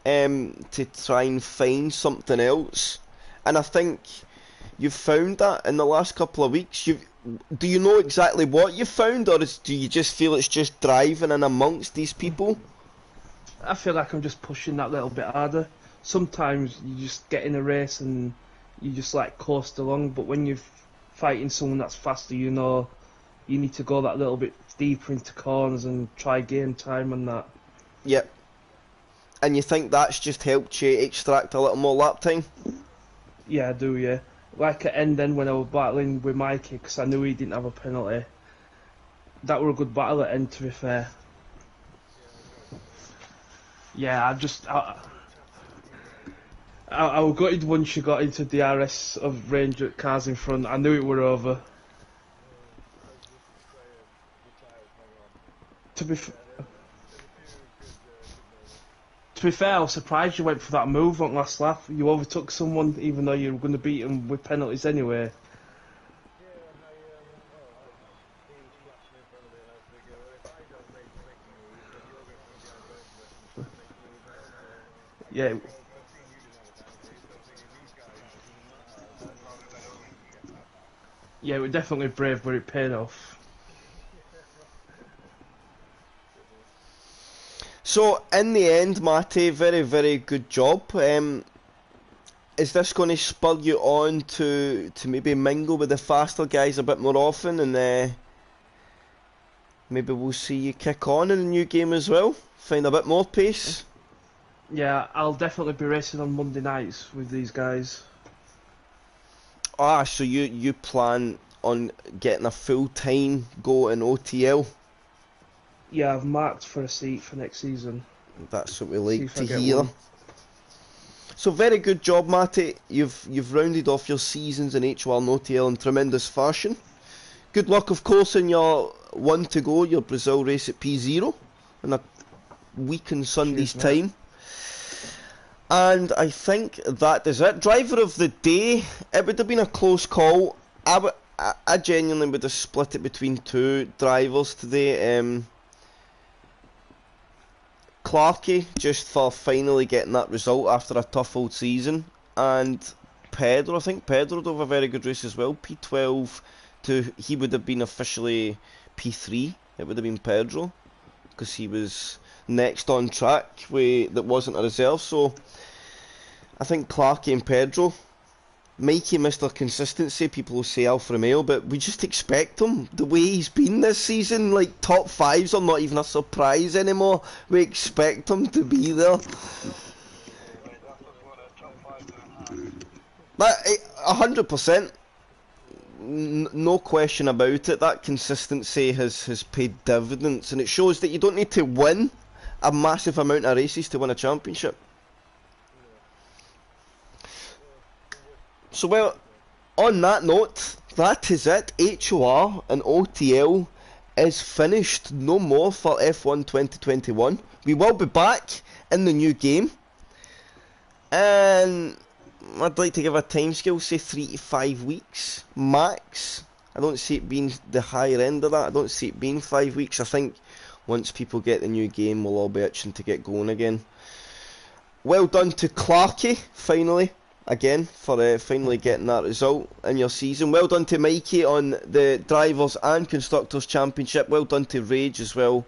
to try and find something else. And I think you've found that in the last couple of weeks. Do you know exactly what you found, or do you just feel it's just driving in amongst these people? I feel like I'm just pushing that little bit harder. Sometimes you just get in a race and you just like coast along, but when you're fighting someone that's faster, you know you need to go that little bit deeper into corners and try gain time and that. Yep. And you think that's just helped you extract a little more lap time? Yeah, I do, yeah. Like at end then when I was battling with Mikey, because I knew he didn't have a penalty. That were a good battle at end, to be fair. Yeah, I was gutted once you got into DRS of Ranger cars in front. I knew it were over. To be fair, I was surprised you went for that move on last lap. You overtook someone even though you were going to beat him with penalties anyway. Yeah. Yeah, it was definitely brave, but it paid off. So, in the end, Matty, very, very good job. Is this going to spur you on to maybe mingle with the faster guys a bit more often, and maybe we'll see you kick on in a new game as well? Find a bit more pace? Yeah, I'll definitely be racing on Monday nights with these guys. Ah, so you plan on getting a full-time go in OTL? Yeah, I've marked for a seat for next season. That's what we like to get hear. one. So very good job, Matty. You've rounded off your seasons in HOR and OTL in tremendous fashion. Good luck, of course, in your one to go, your Brazil race at P0 in a week and Sunday's time. And I think that is it. Driver of the day, it would have been a close call. I genuinely would have split it between two drivers today. Clarkey, just for finally getting that result after a tough old season, and Pedro. I think Pedro drove a very good race as well. P12 he would have been officially P3. It would have been Pedro because he was next on track that wasn't a reserve. So I think Clarkey and Pedro. Mikey, Mr. Consistency, people will say Alfa Romeo, but we just expect him the way he's been this season. Like, top fives are not even a surprise anymore. We expect him to be there. But 100%, no question about it. That consistency has paid dividends, and it shows that you don't need to win a massive amount of races to win a championship. So, well, on that note, that is it. HOR and OTL is finished. No more for F1 2021. We will be back in the new game. And I'd like to give a timescale, say 3 to 5 weeks max. I don't see it being the higher end of that. I don't see it being 5 weeks. I think once people get the new game, we'll all be itching to get going again. Well done to Clarky, finally, again, for finally getting that result in your season. Well done to Mikey on the Drivers and Constructors Championship. Well done to Rage as well.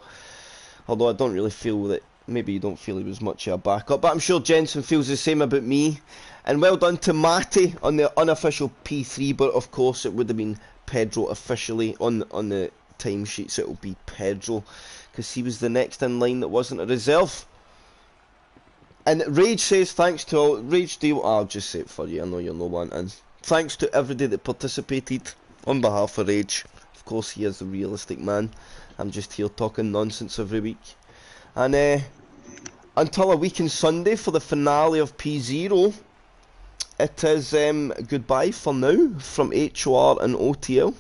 Although I don't really feel that, maybe you don't feel he was much of a backup, but I'm sure Jensen feels the same about me. And well done to Matty on the unofficial P3, but of course it would have been Pedro officially on the timesheets. It will be Pedro, because he was the next in line that wasn't a reserve. And Rage says thanks to all. Rage deal. I'll just say it for you. I know you're no one. And thanks to everybody that participated on behalf of Rage. Of course, he is a realistic man. I'm just here talking nonsense every week. And until a week on Sunday for the finale of P0, it is goodbye for now from HOR and OTL.